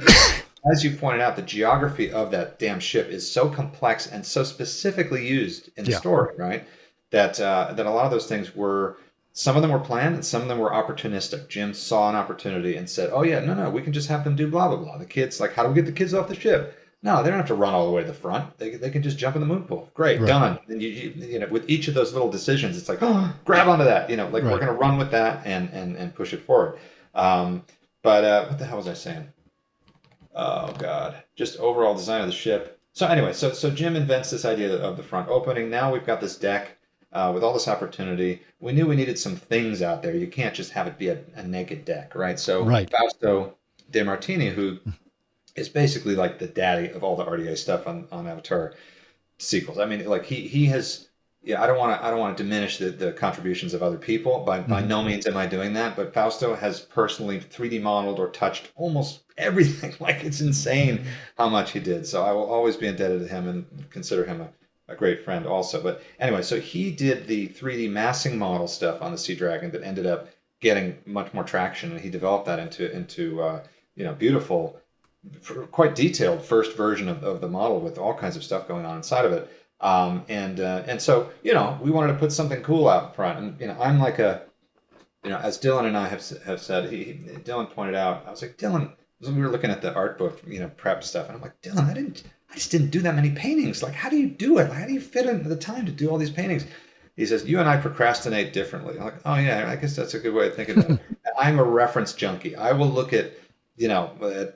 As you pointed out, the geography of that damn ship is so complex and so specifically used in the story, right? That a lot of those things some of them were planned and some of them were opportunistic. Jim saw an opportunity and said, "Oh yeah, no, we can just have them do blah blah blah." The kids, like, how do we get the kids off the ship? No, they don't have to run all the way to the front. They can just jump in the moon pool. Great, done. And you with each of those little decisions, it's like, oh, grab onto that. We're going to run with that and push it forward. But what the hell was I saying? Oh God, just overall design of the ship. So anyway, so Jim invents this idea of the front opening. Now we've got this deck with all this opportunity. We knew we needed some things out there. You can't just have it be a naked deck, right? So Fausto De Martini, who is basically like the daddy of all the RDA stuff on Avatar sequels. I mean, like he has. Yeah, I don't want to diminish the contributions of other people. By no means am I doing that. But Fausto has personally 3D modeled or touched almost everything. Like, it's insane how much he did. So I will always be indebted to him and consider him a great friend also. But anyway, so he did the 3D massing model stuff on the SeaDragon that ended up getting much more traction, and he developed that into beautiful, quite detailed first version of the model with all kinds of stuff going on inside of it. And so, we wanted to put something cool out front. And, I'm like as Dylan and I have said, Dylan pointed out, I was like, Dylan, we were looking at the art book, prep stuff. And I'm like, Dylan, I just didn't do that many paintings. Like, how do you do it? Like, how do you fit in the time to do all these paintings? He says, you and I procrastinate differently. I'm like, oh yeah, I guess that's a good way of thinking about it. I'm a reference junkie. I will look at,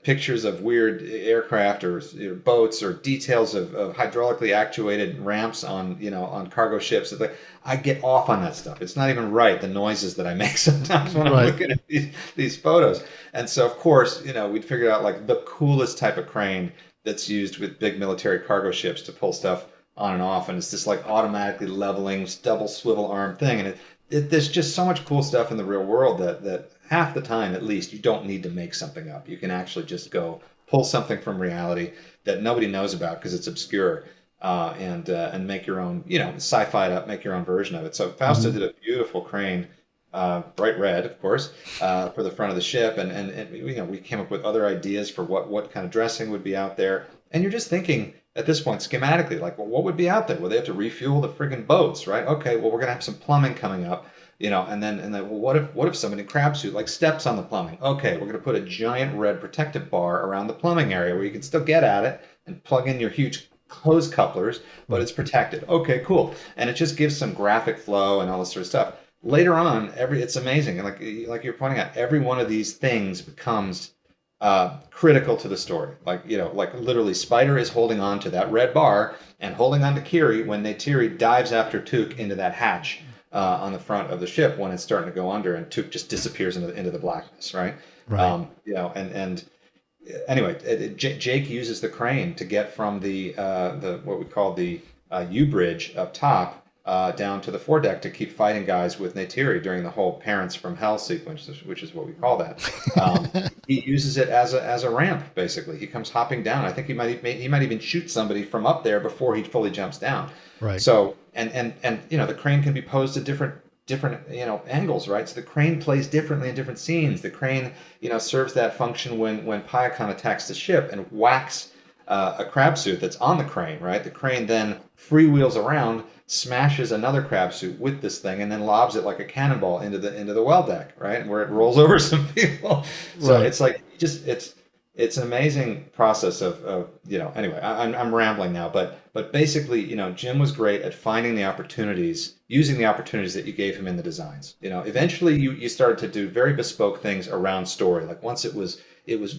pictures of weird aircraft or boats or details of hydraulically actuated ramps on cargo ships. It's like, I get off on that stuff. It's not even right, the noises that I make sometimes when I'm looking at these photos. And so, of course, we'd figured out like the coolest type of crane that's used with big military cargo ships to pull stuff on and off. And it's this like automatically leveling double swivel arm thing. And there's just so much cool stuff in the real world that half the time, at least, you don't need to make something up. You can actually just go pull something from reality that nobody knows about because it's obscure, and make your own, sci-fi it up, make your own version of it. So Fausto did a beautiful crane, bright red, of course, for the front of the ship, and we came up with other ideas for what kind of dressing would be out there. And you're just thinking at this point schematically, like, well, what would be out there? Well, they have to refuel the friggin' boats, right? Okay, well, we're gonna have some plumbing coming up. And then well, what if somebody in crab suit like steps on the plumbing? Okay, we're going to put a giant red protective bar around the plumbing area where you can still get at it and plug in your huge hose couplers, but it's protected. Okay, cool. And it just gives some graphic flow and all this sort of stuff. later on, it's amazing. And like you're pointing out, every one of these things becomes critical to the story. Like, like literally Spider is holding on to that red bar and holding on to Kiri when Neytiri dives after Took into that hatch on the front of the ship when it's starting to go under, and Took just disappears into the blackness, right?
Right.
And anyway, Jake uses the crane to get from the what we call the U bridge up top down to the foredeck to keep fighting guys with Neytiri during the whole Parents from Hell sequence, which is what we call that. He uses it as a ramp, basically. He comes hopping down. I think he might even shoot somebody from up there before he fully jumps down.
Right.
So and the crane can be posed at different angles, right? So the crane plays differently in different scenes. The crane serves that function when Pyakon attacks the ship and whacks a crab suit that's on the crane, right? The crane then freewheels around, smashes another crab suit with this thing, and then lobs it like a cannonball into the well deck, right? Where it rolls over some people. So
Right.
it's like it's an amazing process of anyway, I'm rambling now, but basically, Jim was great at finding the opportunities, using the opportunities that you gave him in the designs. Eventually you started to do very bespoke things around story. Like once it was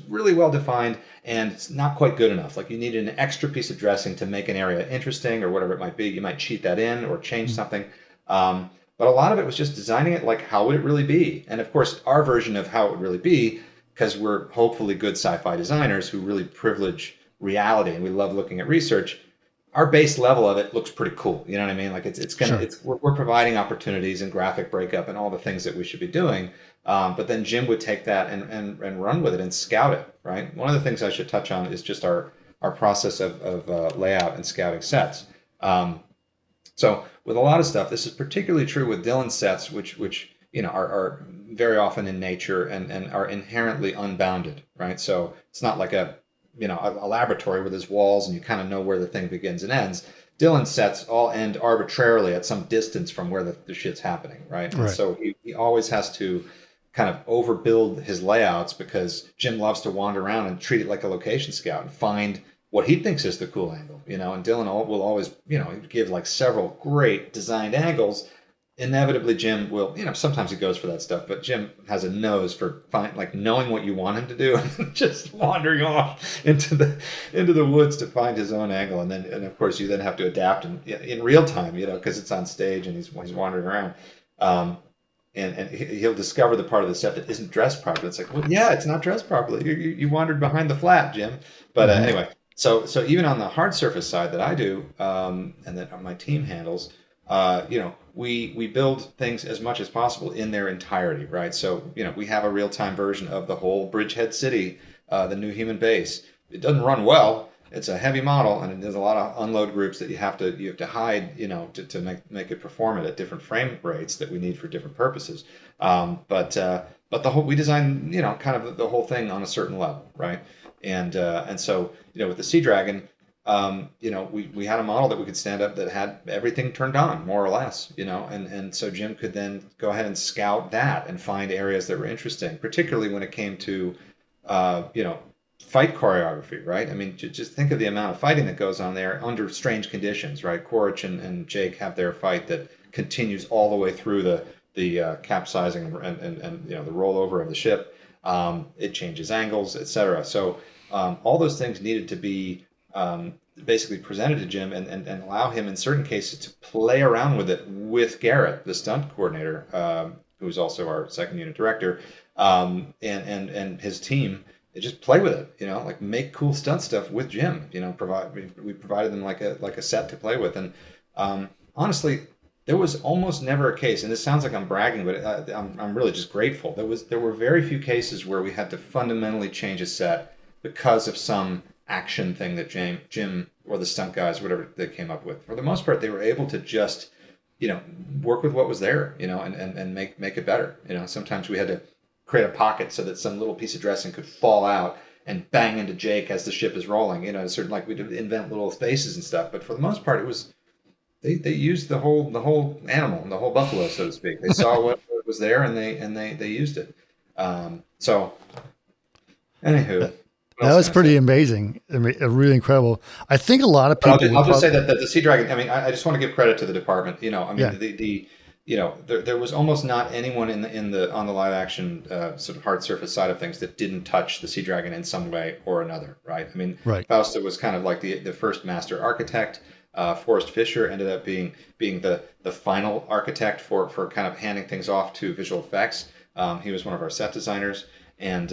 really well defined and it's not quite good enough. Like you needed an extra piece of dressing to make an area interesting or whatever it might be. You might cheat that in or change something. But a lot of it was just designing it like, how would it really be? And of course, our version of how it would really be, because we're hopefully good sci-fi designers who really privilege reality and we love looking at research, our base level of it looks pretty cool. You know what I mean? Like we're providing opportunities and graphic breakup and all the things that we should be doing. But then Jim would take that and run with it and scout it, right? One of the things I should touch on is just our process of layout and scouting sets. So with a lot of stuff, this is particularly true with Dylan's sets, which are very often in nature and are inherently unbounded, right? So it's not like a laboratory with his walls and you kind of know where the thing begins and ends. Dylan's sets all end arbitrarily at some distance from where the shit's happening, right? And so he always has to kind of overbuild his layouts because Jim loves to wander around and treat it like a location scout and find what he thinks is the cool angle, and Dylan will always, give like several great designed angles. Inevitably Jim will, sometimes he goes for that stuff, but Jim has a nose for knowing what you want him to do and just wandering off into the woods to find his own angle. And of course you then have to adapt in real time, because it's on stage and he's wandering around. And he'll discover the part of the set that isn't dressed properly. It's like, well, yeah, it's not dressed properly. You wandered behind the flat, Jim. But anyway, so even on the hard surface side that I do, and that my team handles, we build things as much as possible in their entirety, right? So, we have a real-time version of the whole Bridgehead City, the new human base. It doesn't run well. It's a heavy model, and there's a lot of unload groups that you have to hide, to make it perform it at different frame rates that we need for different purposes. But we design, kind of the whole thing on a certain level, right? And so, with the SeaDragon, we had a model that we could stand up that had everything turned on, more or less, and so Jim could then go ahead and scout that and find areas that were interesting, particularly when it came to, fight choreography, right? I mean, just think of the amount of fighting that goes on there under strange conditions, right? Quaritch and Jake have their fight that continues all the way through the capsizing and the rollover of the ship. It changes angles, etc. So all those things needed to be basically presented to Jim and allow him in certain cases to play around with it with Garrett, the stunt coordinator, who's also our second unit director, and his team. They just play with it, make cool stunt stuff with Jim. We provided them like a set to play with, and honestly, there was almost never a case, and this sounds like I'm bragging, but I'm really just grateful. There were very few cases where we had to fundamentally change a set because of some action thing that Jim or the stunt guys, whatever they came up with. For the most part, they were able to just, work with what was there, and make it better. Sometimes we had to create a pocket so that some little piece of dressing could fall out and bang into Jake as the ship is rolling. We'd invent little spaces and stuff. But for the most part, it was they used the whole animal, the whole buffalo, so to speak. They saw what was there and they used it. So, anywho.
That was pretty amazing. I mean, really incredible. I think a lot of people.
I'll just say that the SeaDragon. I mean, I just want to give credit to the department. The there was almost not anyone on the live action sort of hard surface side of things that didn't touch the SeaDragon in some way or another, right? I mean,
Right.
Fausta was kind of like the first master architect. Forrest Fisher ended up being the final architect for kind of handing things off to visual effects. He was one of our set designers, and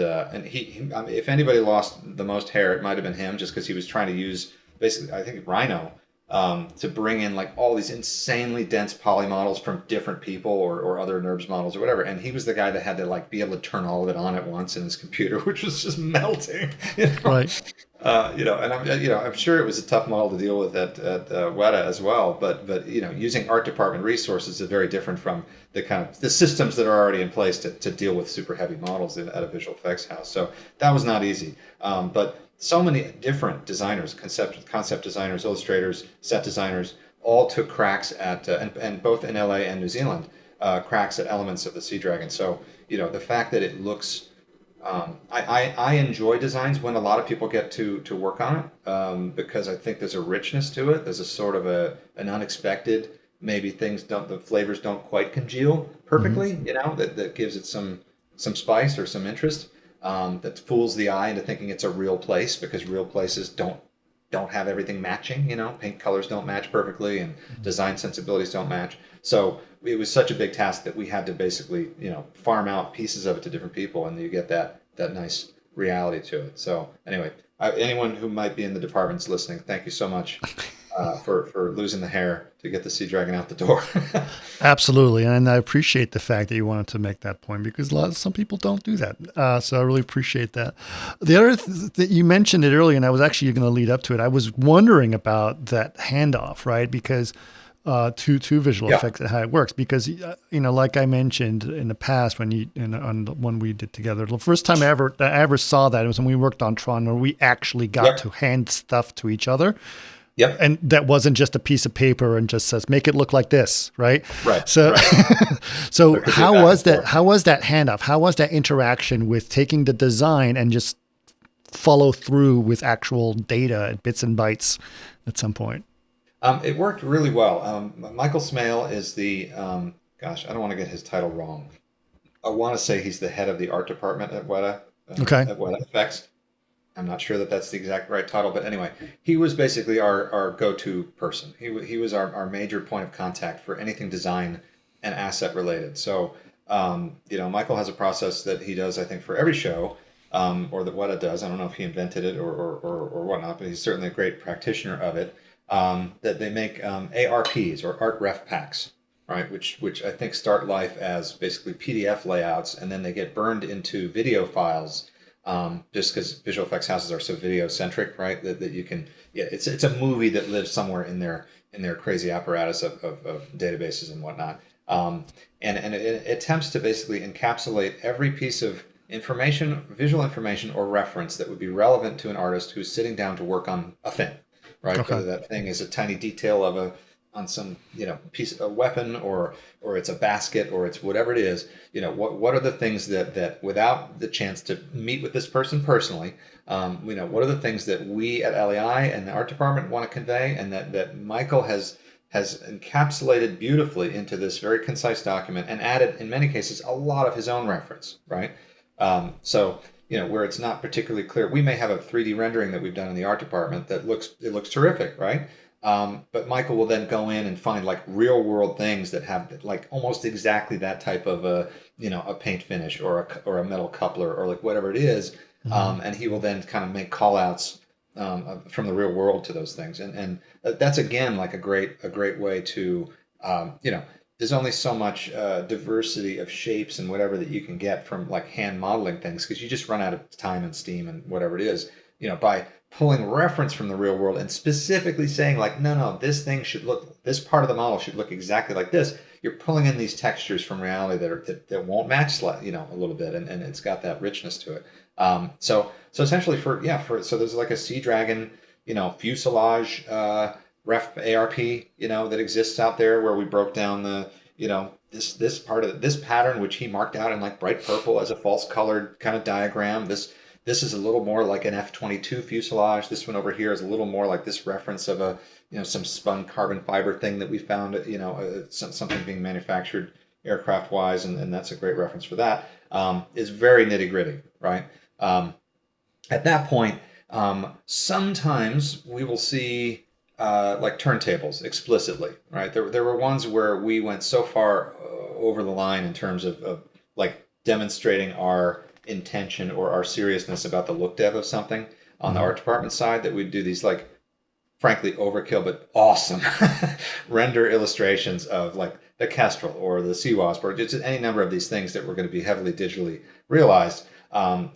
he I mean, if anybody lost the most hair, it might have been him, just because he was trying to use basically, I think, Rhino to bring in like all these insanely dense poly models from different people or other NURBS models or whatever. And he was the guy that had to like be able to turn all of it on at once in his computer, which was just melting.
Right.
And I'm sure it was a tough model to deal with at Weta as well. But using art department resources is very different from the systems that are already in place to deal with super heavy models at a visual effects house. So that was not easy. But so many different designers, concept designers, illustrators, set designers, all took cracks at, and both in LA and New Zealand, cracks at elements of the SeaDragon. So, the fact that it looks, I enjoy designs when a lot of people get to work on it, because I think there's a richness to it. There's a sort of an unexpected, maybe the flavors don't quite congeal perfectly, that gives it some spice or some interest. That fools the eye into thinking it's a real place, because real places don't have everything matching. Paint colors don't match perfectly, and design sensibilities don't match. So it was such a big task that we had to basically farm out pieces of it to different people, and you get that nice reality to it. So anyway, anyone who might be in the departments listening, thank you so much for losing the hair to get the SeaDragon out the door.
Absolutely. And I appreciate the fact that you wanted to make that point, because some people don't do that. So I really appreciate that. The other that you mentioned it earlier, and I was actually going to lead up to it. I was wondering about that handoff, right? Because to visual effects and how it works, because like I mentioned in the past when on the one we did together, the first time I ever saw that, it was when we worked on Tron, where we actually got to hand stuff to each other.
Yep.
And that wasn't just a piece of paper and just says, make it look like this, right?
Right.
So,
right.
So how was that handoff? How was that interaction with taking the design and just follow through with actual data and bits and bytes at some point?
It worked really well. Michael Smale is the, I don't want to get his title wrong. I want to say he's the head of the art department at Weta.
Okay.
At Weta Effects. I'm not sure that that's the exact right title, but anyway, he was basically our go-to person. He was our major point of contact for anything design and asset related. So, Michael has a process that he does, I think, for every show, or that Weta does. I don't know if he invented it or whatnot, but he's certainly a great practitioner of it. That they make ARPs, or art ref packs, right? Which I think start life as basically PDF layouts, and then they get burned into video files. Just because visual effects houses are so video centric, right? That you can, it's a movie that lives somewhere in their crazy apparatus of databases and whatnot. And it attempts to basically encapsulate every piece of information, visual information or reference that would be relevant to an artist who's sitting down to work on a thing, right?
Okay.
Whether that thing is a tiny detail on some piece of a weapon, or it's a basket, or it's whatever it is. What are the things that without the chance to meet with this person personally, what are the things that we at LEI and the art department want to convey, and that Michael has encapsulated beautifully into this very concise document, and added in many cases a lot of his own reference, right? So where it's not particularly clear, we may have a 3D rendering that we've done in the art department that looks terrific, right? But Michael will then go in and find like real world things that have like almost exactly that type of a paint finish or a metal coupler or like whatever it is. And he will then kind of make call outs from the real world to those things. And that's again like a great way to, there's only so much diversity of shapes and whatever that you can get from like hand modeling things, because you just run out of time and steam and whatever it is, by pulling reference from the real world and specifically saying like, no, this part of the model should look exactly like this. You're pulling in these textures from reality that won't match, a little bit, and it's got that richness to it. So essentially so there's like a SeaDragon, fuselage, ref ARP, that exists out there, where we broke down the, this part of this pattern, which he marked out in like bright purple as a false colored kind of diagram. This is a little more like an F-22 fuselage. This one over here is a little more like this reference of a some spun carbon fiber thing that we found, something being manufactured aircraft wise, and that's a great reference for that. Is very nitty gritty, right? At that point, sometimes we will see like turntables explicitly, right? There were ones where we went so far over the line in terms of like demonstrating our intention or our seriousness about the look dev of something on the art department side that we'd do these like frankly overkill but awesome render illustrations of like the Kestrel or the Sea Wasp or just any number of these things that were going to be heavily digitally realized.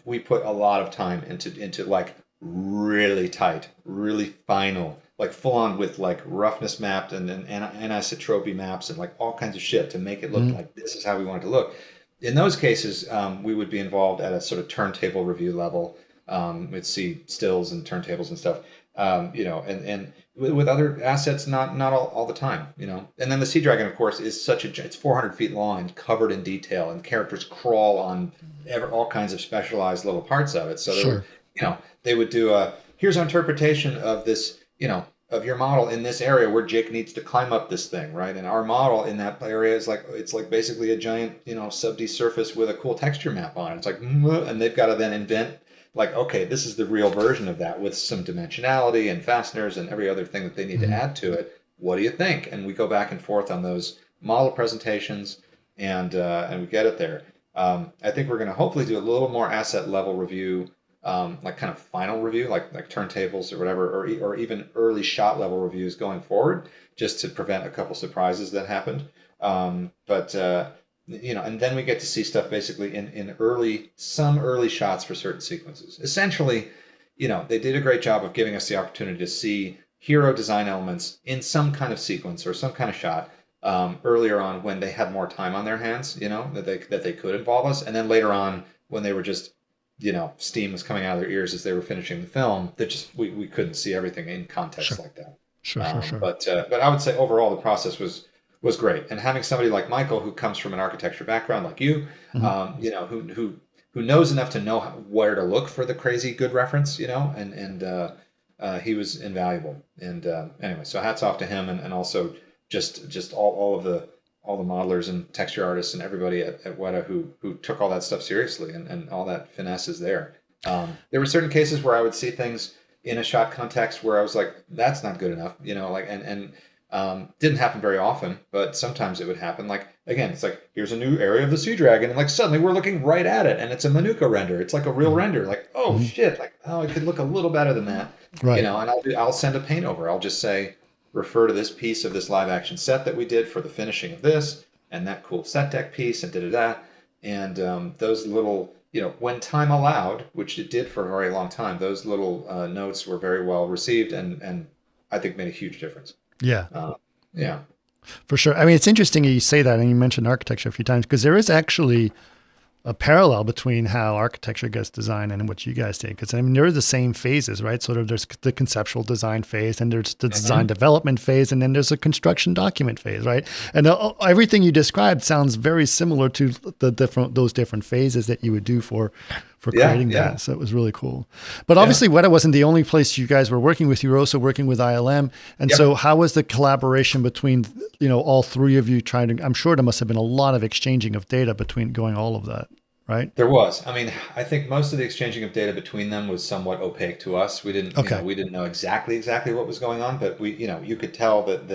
We put a lot of time into like really tight, really final, like full on with like roughness mapped and anisotropy maps and like all kinds of shit to make it look like this is how we want it to look. In those cases, we would be involved at a sort of turntable review level. We'd see stills and turntables and stuff, and with other assets, not all the time, And then the SeaDragon, of course, is it's 400 feet long and covered in detail, and characters crawl on all kinds of specialized little parts of it. So
Sure.
they would do here's our interpretation of this, of your model in this area where Jake needs to climb up this thing, right? And our model in that area is like it's like basically a giant, sub-D surface with a cool texture map on it. It's like, and they've got to then invent like, okay, this is the real version of that with some dimensionality and fasteners and every other thing that they need to add to it. What do you think? And we go back and forth on those model presentations, and we get it there. I think we're going to hopefully do a little more asset level review, like kind of final review, like turntables or whatever, or even early shot level reviews going forward, just to prevent a couple surprises that happened. And then we get to see stuff basically in some early shots for certain sequences. Essentially, they did a great job of giving us the opportunity to see hero design elements in some kind of sequence or some kind of shot earlier on when they had more time on their hands, that they could involve us, and then later on when they were just, steam was coming out of their ears as they were finishing the film, that just we couldn't see everything in context like that.
Sure.
But I would say overall the process was great, and having somebody like Michael who comes from an architecture background like you, who knows enough to know where to look for the crazy good reference, and he was invaluable. And anyway, so hats off to him, and also just all the modelers and texture artists and everybody at Weta who took all that stuff seriously, and all that finesse is there. There were certain cases where I would see things in a shot context where I was like, that's not good enough, didn't happen very often, but sometimes it would happen. Like, again, it's like, here's a new area of the SeaDragon, and like suddenly we're looking right at it, and it's a Manuka render. It's like a real render. Like, oh shit, like, oh, it could look a little better than that.
Right.
And I'll send a paint over. I'll just say, refer to this piece of this live action set that we did for the finishing of this, and that cool set deck piece, and da-da-da. And those little, when time allowed, which it did for a very long time, those little notes were very well received, and I think made a huge difference.
Yeah.
Yeah.
For sure. I mean, it's interesting you say that, and you mentioned architecture a few times, because there is actually a parallel between how architecture gets designed and what you guys did. Because I mean, there are the same phases, right? Sort of there's the conceptual design phase, and there's the design development phase, and then there's a construction document phase, right? And everything you described sounds very similar to those different phases that you would do for creating that. So it was really cool. But obviously Weta wasn't the only place you guys were working with. You were also working with ILM. And so how was the collaboration between, all three of you I'm sure there must have been a lot of exchanging of data between going all of that, right?
There was. I mean, I think most of the exchanging of data between them was somewhat opaque to us. We didn't, we didn't know exactly what was going on, but we, you could tell that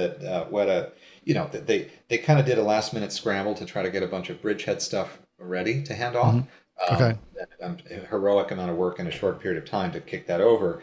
Weta, that they kind of did a last minute scramble to try to get a bunch of bridgehead stuff ready to hand off. A heroic amount of work in a short period of time to kick that over.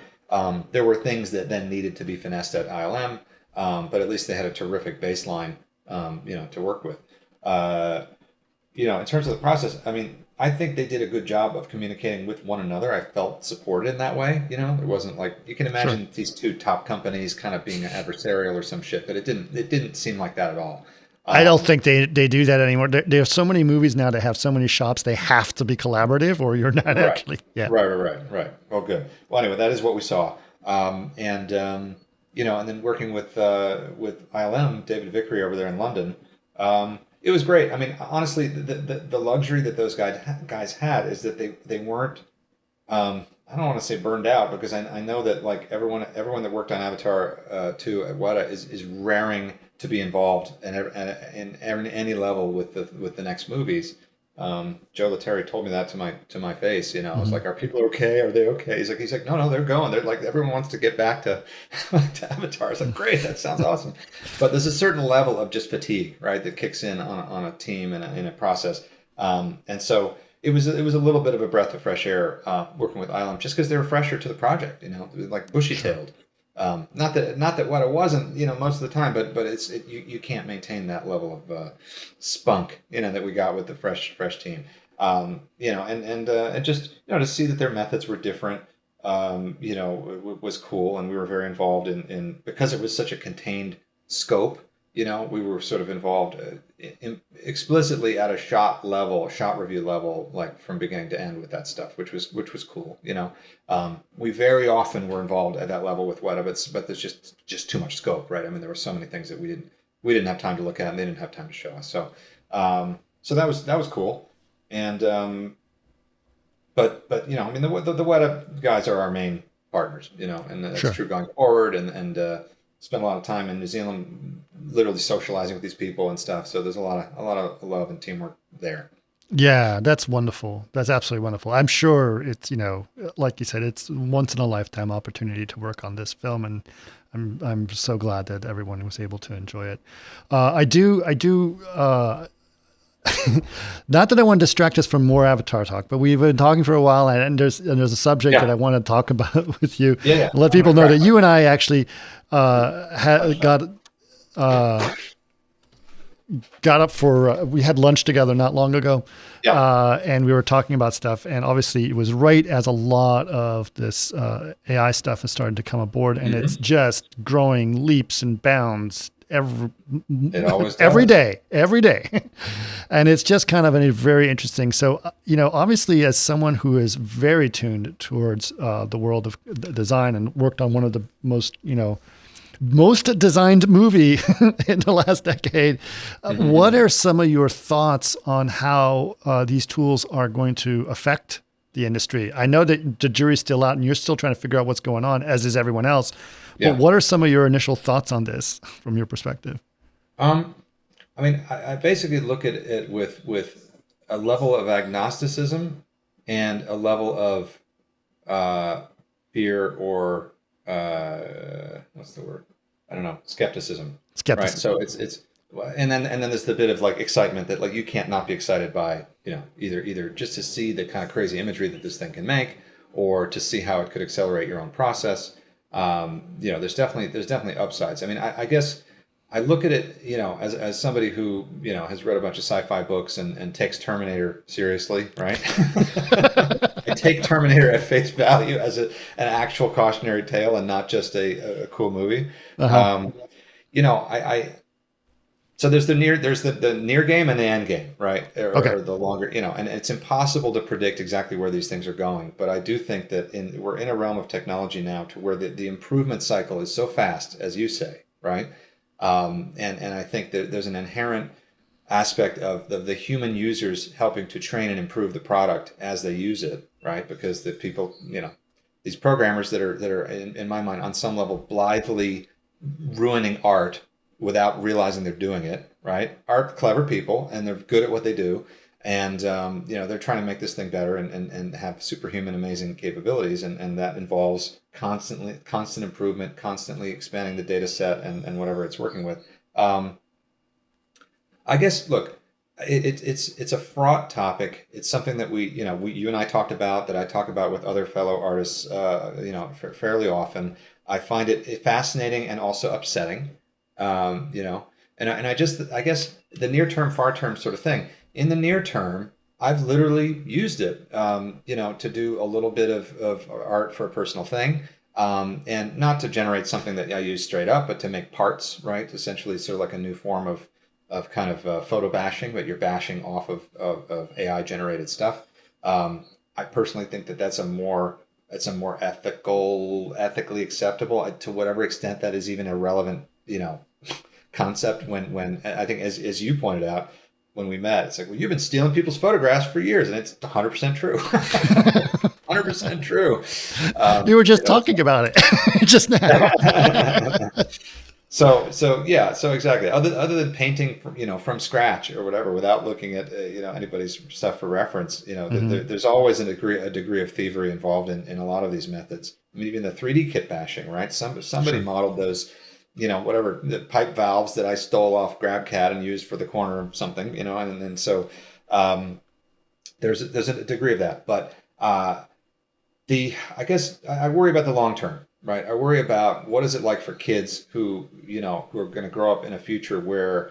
There were things that then needed to be finessed at ILM, but at least they had a terrific baseline, to work with. In terms of the process, I mean, I think they did a good job of communicating with one another. I felt supported in that way. There wasn't like, you can imagine these two top companies kind of being adversarial or some shit, but it didn't seem like that at all.
I don't think they do that anymore. There are so many movies now that have so many shops, they have to be collaborative or you're not actually. Yeah.
Right. Well, good. Well, anyway, that is what we saw. And then working with ILM, David Vickery over there in London, it was great. I mean, honestly, the luxury that those guys had is that they weren't I don't want to say burned out because I know that like everyone that worked on Avatar 2 at Weta is raring to be involved in any level with the next movies. Joe Letteri told me that to my face. You know, I was
Mhm.
like, "Are people okay? Are they okay?" He's like, "No, they're going. They're like everyone wants to get back to to Avatar." It's like, "Great, that sounds awesome," but there's a certain level of just fatigue, right, that kicks in on a team and in a process, and so it was a little bit of a breath of fresh air working with Ilum, just because they were fresher to the project, you know, like bushy
Sure.
tailed. Not that what it wasn't, you know, most of the time, but you can't maintain that level of spunk, you know, that we got with the fresh team. You know, and just to see that their methods were different, you know, was cool, and we were very involved in because it was such a contained scope. You know, we were sort of involved explicitly at a shot review level, like from beginning to end with that stuff, which was cool. You know, we very often were involved at that level with Weta, but there's just too much scope, right? I mean, there were so many things that we didn't have time to look at, and they didn't have time to show us. So that was cool, and but you know, I mean, the Weta guys are our main partners, you know, and that's
Sure.
true going forward, and spend a lot of time in New Zealand, literally socializing with these people and stuff. So there's a lot of love and teamwork there.
Yeah, that's wonderful. That's absolutely wonderful. I'm sure it's, like you said, it's once in a lifetime opportunity to work on this film, and I'm so glad that everyone was able to enjoy it. I do. Not that I want to distract us from more Avatar talk, but we've been talking for a while, and there's a subject that
Yeah,
I want to talk about with you,
yeah, yeah.
and let
I'm gonna
people know
crack
that
my
you and I actually
flesh up.
got uh, got up for we had lunch together not long ago,
Yeah.
and we were talking about stuff, and obviously it was right as a lot of this AI stuff is starting to come aboard, and it's
Hmm.
just growing leaps and bounds
It always
every
does.
day, every day. And it's just kind of a very interesting. So, obviously, as someone who is very tuned towards the world of design and worked on one of the most designed movie in the last decade. What
Hmm.
are some of your thoughts on how these tools are going to affect the industry? I know that the jury's still out and you're still trying to figure out what's going on, as is everyone else. But
Yeah.
what are some of your initial thoughts on this from your perspective?
Um, I mean, I basically look at it with a level of agnosticism and a level of uh, fear or what's the word? I don't know, skepticism, right?
Skepticism.
So it's and then there's the bit of like excitement that like you can't not be excited by, you know, either just to see the kind of crazy imagery that this thing can make, or to see how it could accelerate your own process. You know, there's definitely upsides. I mean, I guess I look at it, you know, as somebody who, you know, has read a bunch of sci-fi books and takes Terminator seriously, right? I take Terminator at face value as an actual cautionary tale and not just a cool movie.
Uh huh.
Um, you know, so there's the near game and the end game, right?
Okay.
Or the longer, you know, and it's impossible to predict exactly where these things are going. But I do think that we're in a realm of technology now to where the improvement cycle is so fast, as you say, right? And I think that there's an inherent aspect of the human users helping to train and improve the product as they use it, right? Because the people, you know, these programmers that are in my mind on some level blithely ruining art without realizing they're doing it, right? Are clever people and they're good at what they do. And you know, they're trying to make this thing better and have superhuman amazing capabilities, and that involves constant improvement, constantly expanding the data set and whatever it's working with. Um, I guess look, it's a fraught topic. It's something that you and I talked about, that I talk about with other fellow artists, you know, fairly often. I find it fascinating and also upsetting, you know, and I guess the near term, far term sort of thing. In the near term, I've literally used it, you know, to do a little bit of art for a personal thing. And not to generate something that I use straight up, but to make parts, right? Essentially, sort of like a new form of kind of photo bashing, but you're bashing off of AI generated stuff. I personally think that that's a more ethically acceptable, to whatever extent that is even a relevant, you know, concept. When I think, as you pointed out, when we met. It's like, well, you've been stealing people's photographs for years, and it's 100% true. 100% true.
You were just talking about it just now.
So yeah, so exactly. Other than painting from scratch or whatever, without looking at anybody's stuff for reference, there's always a degree of thievery involved in a lot of these methods. I mean, even the 3D kit bashing, right? Somebody modeled those, whatever, the pipe valves that I stole off GrabCAD and used for the corner of something, and so there's a degree of that, but I guess I worry about the long term. Right. I worry about what is it like for kids who are going to grow up in a future where,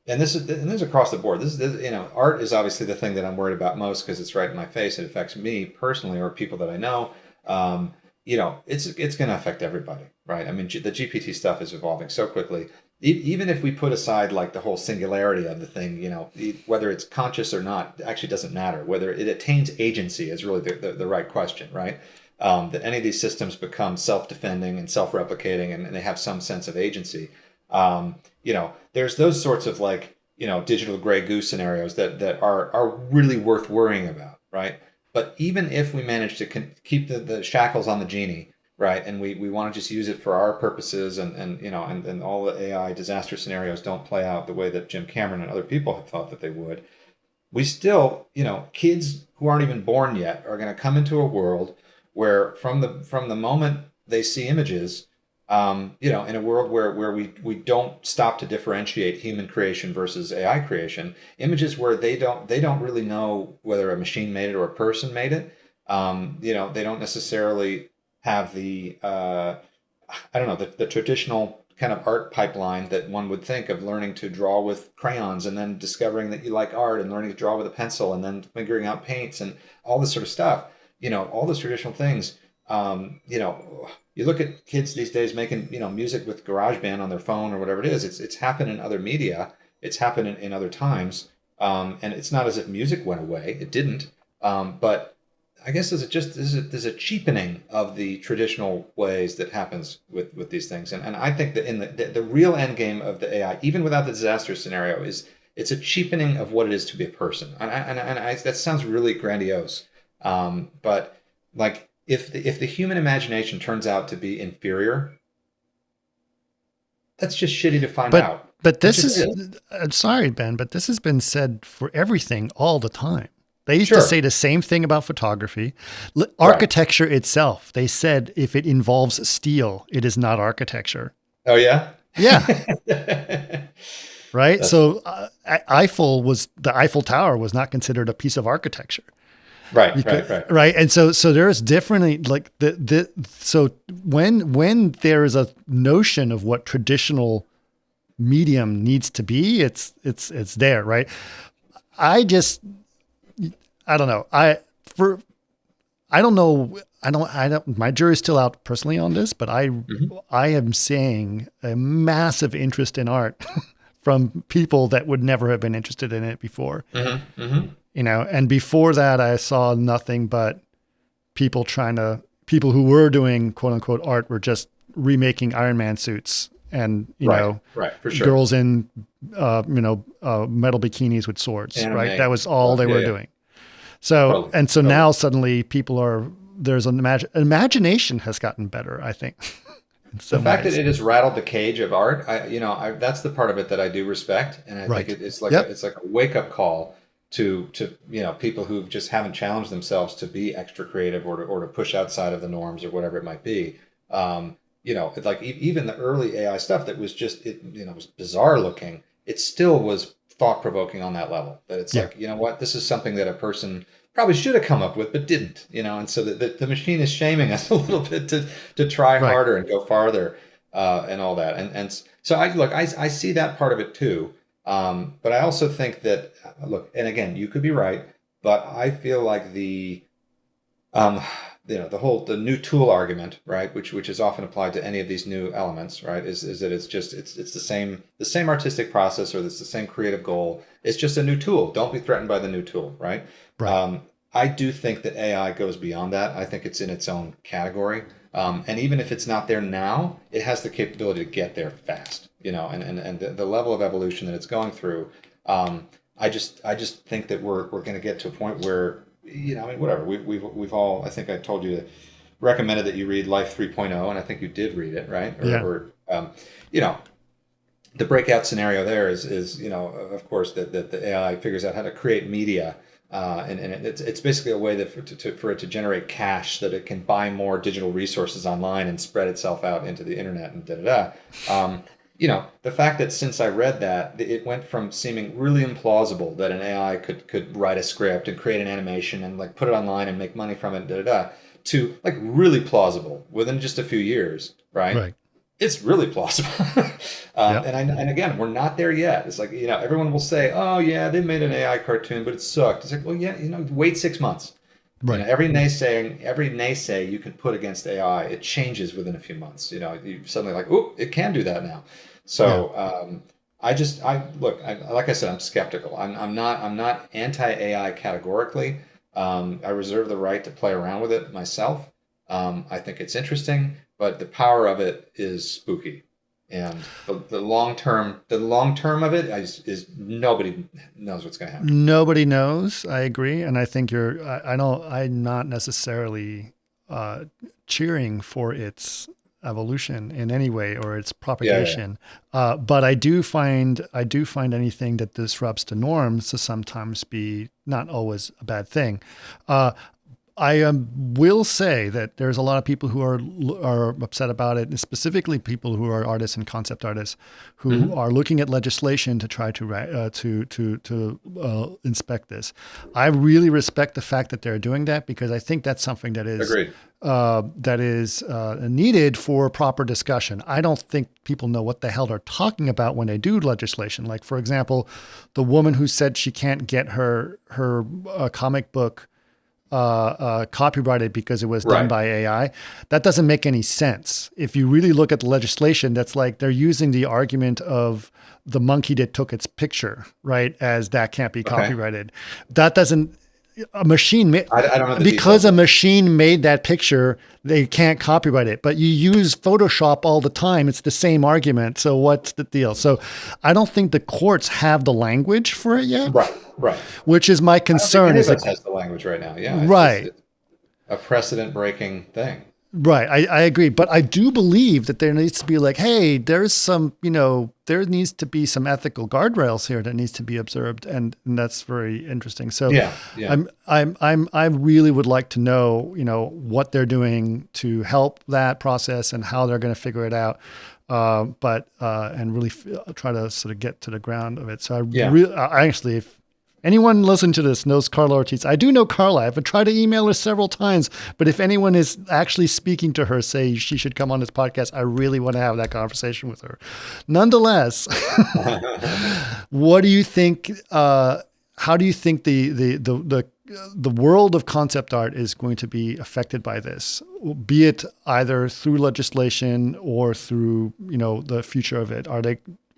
and this is across the board. This is, art is obviously the thing that I'm worried about most because it's right in my face. It affects me personally or people that I know. It's going to affect everybody. Right. I mean, the GPT stuff is evolving so quickly. Even if we put aside like the whole singularity of the thing, whether it's conscious or not, actually doesn't matter. Whether it attains agency is really the right question. Right. That any of these systems become self-defending and self-replicating and they have some sense of agency. There's those sorts of digital gray goose scenarios that are really worth worrying about, right? But even if we manage to keep the shackles on the genie, right, and we want to just use it for our purposes and all the AI disaster scenarios don't play out the way that Jim Cameron and other people have thought that they would, we still, kids who aren't even born yet are going to come into a world where from the moment they see images, in a world where we don't stop to differentiate human creation versus AI creation, images where they don't really know whether a machine made it or a person made it. They don't necessarily have the the traditional kind of art pipeline that one would think of learning to draw with crayons and then discovering that you like art and learning to draw with a pencil and then figuring out paints and all this sort of stuff. All those traditional things, you look at kids these days making, music with GarageBand on their phone or whatever it is. It's happened in other media. It's happened in other times. And it's not as if music went away. It didn't. But I guess there's a cheapening of the traditional ways that happens with these things. And I think that in the real end game of the AI, even without the disaster scenario, it's a cheapening of what it is to be a person. And that sounds really grandiose. But like if the human imagination turns out to be inferior, that's just shitty to find out.
But this is, I'm sorry, Ben, but this has been said for everything all the time. They used to say the same thing about photography. Architecture itself, they said if it involves steel, it is not architecture.
Oh, yeah?
Yeah. Right? So the Eiffel Tower was not considered a piece of architecture. Right. And so there's differently like so when there is a notion of what traditional medium needs to be, it's there, right? I don't know. My jury's still out personally on this, but I am seeing a massive interest in art from people that would never have been interested in it before. And before that, I saw nothing but people who were doing quote unquote art were just remaking Iron Man suits and,
for sure.
girls in, metal bikinis with swords, anime. Right? That was all they were doing. So, totally. Now suddenly there's an imagination has gotten better, I think.
The fact that it has rattled the cage of art, that's the part of it that I do respect. And I think it's like a wake up call to people who just haven't challenged themselves to be extra creative or to push outside of the norms or whatever it might be. It's like even the early AI stuff that was just was bizarre looking. It still was thought provoking on that level. That it's like, this is something that a person probably should have come up with but didn't. And so the machine is shaming us a little bit to try harder and go farther and all that. And so I see that part of it too. But I also think that, and again, you could be right, but I feel like the new tool argument, right, which is often applied to any of these new elements, right, is that it's the same artistic process or it's the same creative goal. It's just a new tool. Don't be threatened by the new tool, right? I do think that AI goes beyond that. I think it's in its own category. And even if it's not there now, it has the capability to get there fast, and the level of evolution that it's going through. I just think that we're going to get to a point where, I mean, whatever, we've all, I think I told you to recommended that you read Life 3.0, and I think you did read it, right?
Yeah.
You know, the breakout scenario there is of course, that the AI figures out how to create media, and it's basically a way that for it to generate cash, so that it can buy more digital resources online and spread itself out into the internet and da da da. The fact that since I read that, it went from seeming really implausible that an AI could write a script and create an animation and like put it online and make money from it, da da da, to like really plausible within just a few years, right?
Right.
It's really plausible.
Yeah.
And again, we're not there yet. It's like, everyone will say, oh yeah, they made an AI cartoon, but it sucked. It's like, well, yeah, wait 6 months.
Right.
Every naysay you can put against AI, it changes within a few months. You suddenly like, oh, it can do that now. So like I said, I'm skeptical. I'm not anti-AI categorically. I reserve the right to play around with it myself. I think it's interesting, but the power of it is spooky, and the long term of it is nobody knows what's going to happen.
Nobody knows. I agree, and I think I'm not necessarily cheering for its evolution in any way or its propagation. But I do find anything that disrupts the norms to sometimes be not always a bad thing. I will say that there's a lot of people who are upset about it, and specifically people who are artists and concept artists who are looking at legislation to try to inspect this. I really respect the fact that they're doing that, because I think that's something that is
Agreed.
Needed for proper discussion. I don't think people know what the hell they're talking about when they do legislation. Like, for example, the woman who said she can't get her comic book copyrighted because it was done by AI. That doesn't make any sense. If you really look at the legislation, that's like they're using the argument of the monkey that took its picture, right, as that can't be copyrighted. That doesn't. A machine
I don't know
because a machine made that picture, they can't copyright it. But you use Photoshop all the time. It's the same argument. So what's the deal? So I don't think the courts have the language for it yet.
Right.
Which is my concern.
I don't think any of us has the language right now. Yeah. It's a precedent-breaking thing.
Right. I agree. But I do believe that there needs to be like, hey, there's some, there needs to be some ethical guardrails here that needs to be observed. And that's very interesting. So I really would like to know, what they're doing to help that process and how they're going to figure it out. And really try to sort of get to the ground of it. So I actually, if anyone listening to this knows Carla Ortiz, I do know Carla. I've tried to email her several times, but if anyone is actually speaking to her, say she should come on this podcast, I really want to have that conversation with her. Nonetheless, what do you think? How do you think the world of concept art is going to be affected by this, be it either through legislation or through the future of it?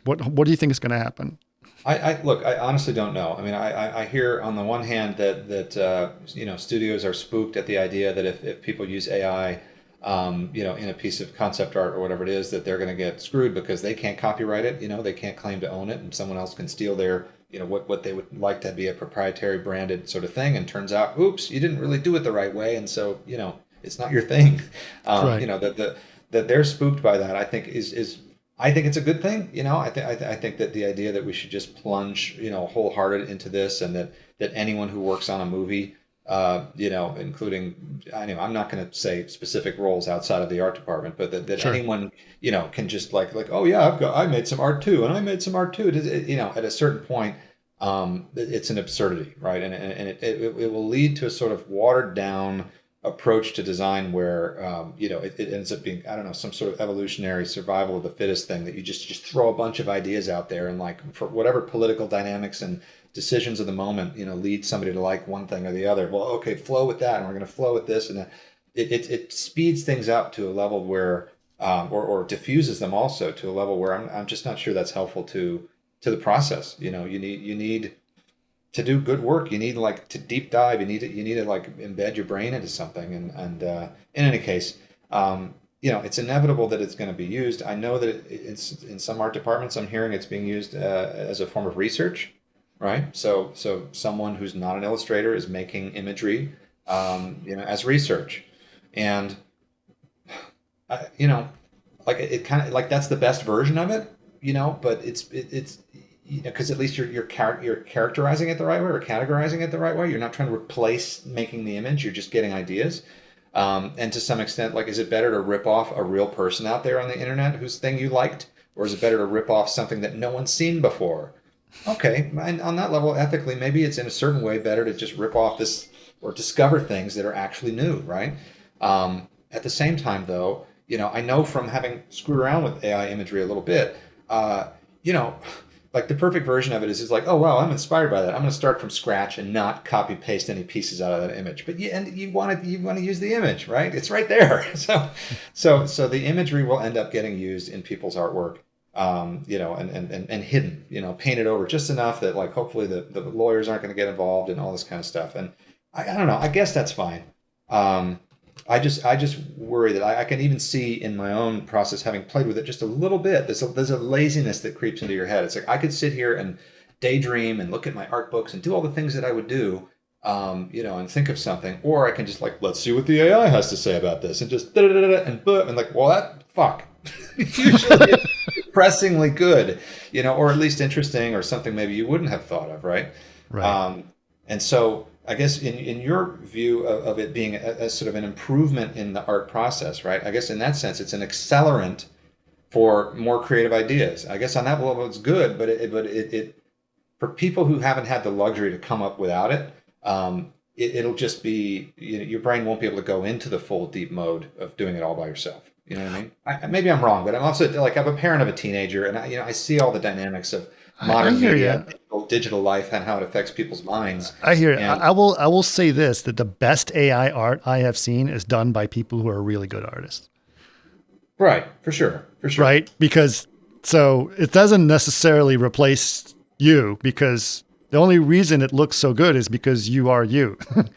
What do you think is going to happen?
I honestly don't know. I mean, I hear on the one hand that studios are spooked at the idea that if people use AI, in a piece of concept art or whatever it is, that they're going to get screwed because they can't copyright it. They can't claim to own it, and someone else can steal their, what they would like to be a proprietary branded sort of thing. And turns out, oops, you didn't really do it the right way, and so it's not your thing. That they're spooked by that, I think I think it's a good thing. I think that the idea that we should just plunge, wholehearted into this, and that anyone who works on a movie, including, I'm not going to say specific roles outside of the art department, but that anyone, can just like, oh yeah, I made some art too, and I made some art too. At a certain point, it's an absurdity, right? And it will lead to a sort of watered down approach to design where it ends up being, I don't know, some sort of evolutionary survival of the fittest thing, that you just throw a bunch of ideas out there, and like for whatever political dynamics and decisions of the moment lead somebody to like one thing or the other. Well, okay, flow with that, and we're going to flow with this, and it speeds things up to a level where or diffuses them also to a level where I'm just not sure that's helpful to the process. You need to do good work, you need like to deep dive. You need to like embed your brain into something. And in any case, it's inevitable that it's going to be used. I know that it's in some art departments. I'm hearing it's being used as a form of research, right? So someone who's not an illustrator is making imagery, as research, and like it kind of like that's the best version of it, but it's because at least you're characterizing it the right way or categorizing it the right way. You're not trying to replace making the image. You're just getting ideas. And to some extent, like, is it better to rip off a real person out there on the internet whose thing you liked, or is it better to rip off something that no one's seen before? Okay, and on that level, ethically, maybe it's in a certain way better to just rip off this or discover things that are actually new, right? At the same time, though, I know from having screwed around with AI imagery a little bit, you know, like the perfect version of it is like, oh wow, I'm inspired by that. I'm going to start from scratch and not copy paste any pieces out of that image. But you want to use the image, right? It's right there. So the imagery will end up getting used in people's artwork, and hidden, painted over just enough that like hopefully the lawyers aren't going to get involved and all this kind of stuff. And I don't know. I guess that's fine. I just worry that I can even see in my own process, having played with it just a little bit, there's a laziness that creeps into your head. It's like I could sit here and daydream and look at my art books and do all the things that I would do, and think of something, or I can just like, let's see what the AI has to say about this, and just and boom, and like, well, that fuck, usually it's depressingly good, or at least interesting, or something maybe you wouldn't have thought of, right?
Right.
And so I guess in your view of it being a sort of an improvement in the art process, right? I guess in that sense, it's an accelerant for more creative ideas. I guess on that level, it's good, but it for people who haven't had the luxury to come up without it, it'll just be, your brain won't be able to go into the full deep mode of doing it all by yourself. You know what I mean? Maybe I'm wrong, but I'm also like, I'm a parent of a teenager, and I see all the dynamics of modern media, digital life, and how it affects people's minds.
I hear it. I will say this, that the best AI art I have seen is done by people who are really good artists.
Right, for sure.
Right? Because so it doesn't necessarily replace you, because the only reason it looks so good is because you are you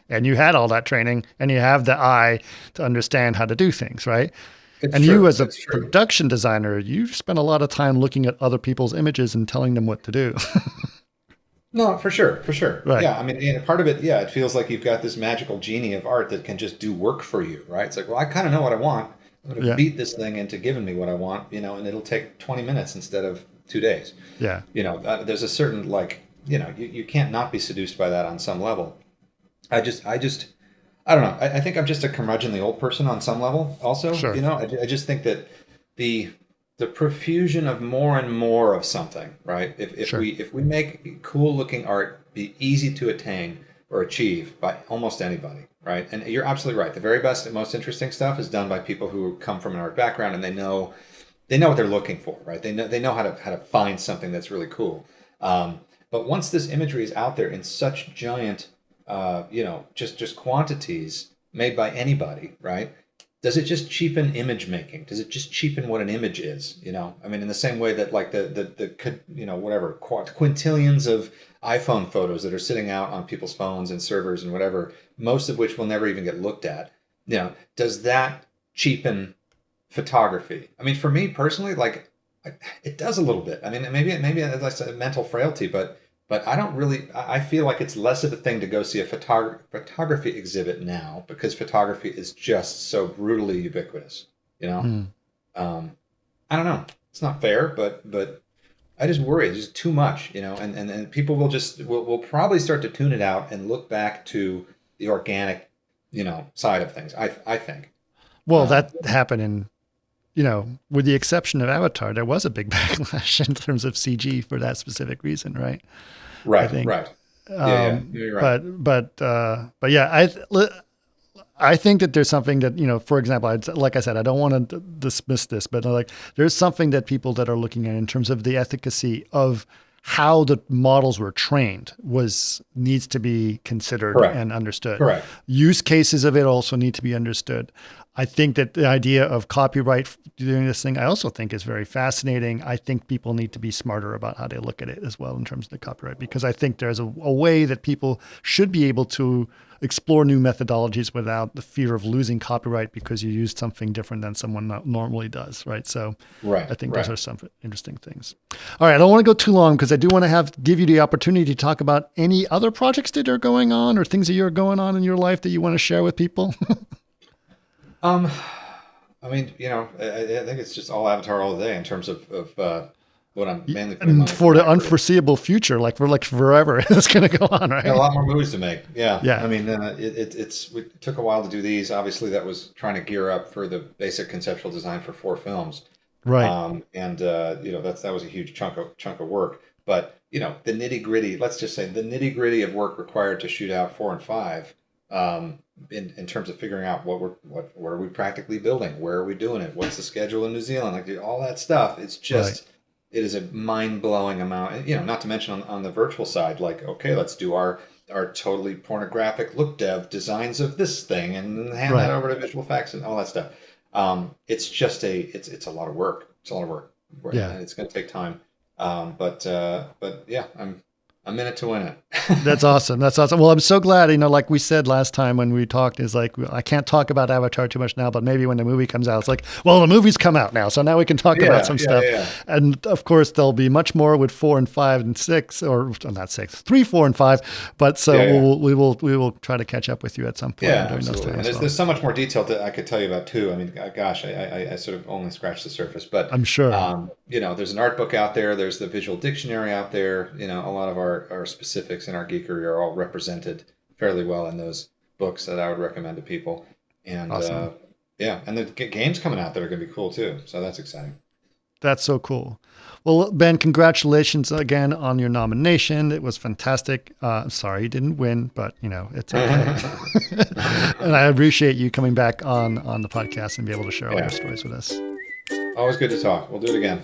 and you had all that training and you have the eye to understand how to do things, right? You as a production designer, you spend a lot of time looking at other people's images and telling them what to do.
No, for sure.
Right.
Yeah, I mean, and part of it, it feels like you've got this magical genie of art that can just do work for you, right? It's like, well, I kind of know what I want. I'm going to beat this thing into giving me what I want, and it'll take 20 minutes instead of 2 days.
Yeah.
There's a certain, like, you can't not be seduced by that on some level. I don't know. I think I'm just a curmudgeonly old person on some level also.
Sure.
I just think that the profusion of more and more of something, right? If we make cool looking art be easy to attain or achieve by almost anybody, right? And you're absolutely right. The very best and most interesting stuff is done by people who come from an art background and they know what they're looking for, right? They know how to find something that's really cool. But once this imagery is out there in such giant just quantities made by anybody, right? Does it just cheapen image making? Does it just cheapen what an image is? I mean, in the same way that like the quintillions of iPhone photos that are sitting out on people's phones and servers and whatever, most of which will never even get looked at. Does that cheapen photography? I mean, for me personally, like it does a little bit. I mean, maybe it's like a mental frailty, but I don't really, I feel like it's less of a thing to go see a photography exhibit now because photography is just so brutally ubiquitous, I don't know. It's not fair, but I just worry. It's just too much, and people will probably start to tune it out and look back to the organic, side of things, I think.
Well, that happened in, with the exception of Avatar, there was a big backlash in terms of CG for that specific reason, right?
Right,
I think.
right. You're right.
But yeah, I think that there's something that, for example, like I said, I don't want to dismiss this, but like there's something that people that are looking at in terms of the efficacy of how the models were trained needs to be considered and understood.
Correct.
Use cases of it also need to be understood. I think that the idea of copyright doing this thing, I also think is very fascinating. I think people need to be smarter about how they look at it as well in terms of the copyright, because I think there's a way that people should be able to explore new methodologies without the fear of losing copyright because you used something different than someone normally does, right? So
Right.
I think those are some interesting things. All right, I don't want to go too long because I do want to give you the opportunity to talk about any other projects that are going on or things that you're going on in your life that you want to share with people.
I mean, I think it's just all Avatar all day in terms of what I'm mainly putting
And
money
for the
for.
unforeseeable future, like for forever, it's going to go on, right?
Got a lot more movies to make. Yeah.
Yeah.
I mean, it took a while to do these. Obviously, that was trying to gear up for the basic conceptual design for 4 films.
Right.
That was a huge chunk of work. But the nitty gritty. Let's just say the nitty gritty of work required to shoot out 4 and 5. In terms of figuring out what are we practically building, where are we doing it, what's the schedule in New Zealand, like all that stuff. It's just. Right. It is a mind-blowing amount, not to mention on the virtual side, like, okay, let's do our totally pornographic look dev designs of this thing and hand that over to visual effects and all that stuff. It's just it's a lot of work. It's a lot of work.
Yeah.
And it's going to take time. But yeah, I'm in it to win it.
That's awesome. That's awesome. Well, I'm so glad, like we said last time when we talked, is like, I can't talk about Avatar too much now, but maybe when the movie comes out, it's like, well, the movie's come out now. So now we can talk about some stuff. Yeah. And of course, there'll be much more with 4 and 5 and 6, or not 6, 3, 4 and 5. But so we will try to catch up with you at some point during those times.
And there's so much more detail that I could tell you about too. I mean, gosh, I sort of only scratched the surface, but
I'm sure,
there's an art book out there. There's the visual dictionary out there. A lot of our specifics in our geekery are all represented fairly well in those books that I would recommend to people. And
awesome.
And the games coming out that are going to be cool too. So that's exciting.
That's so cool. Well, Ben, congratulations again on your nomination. It was fantastic. Sorry you didn't win, but it's okay. And I appreciate you coming back on the podcast and be able to share all your stories with us.
Always good to talk. We'll do it again.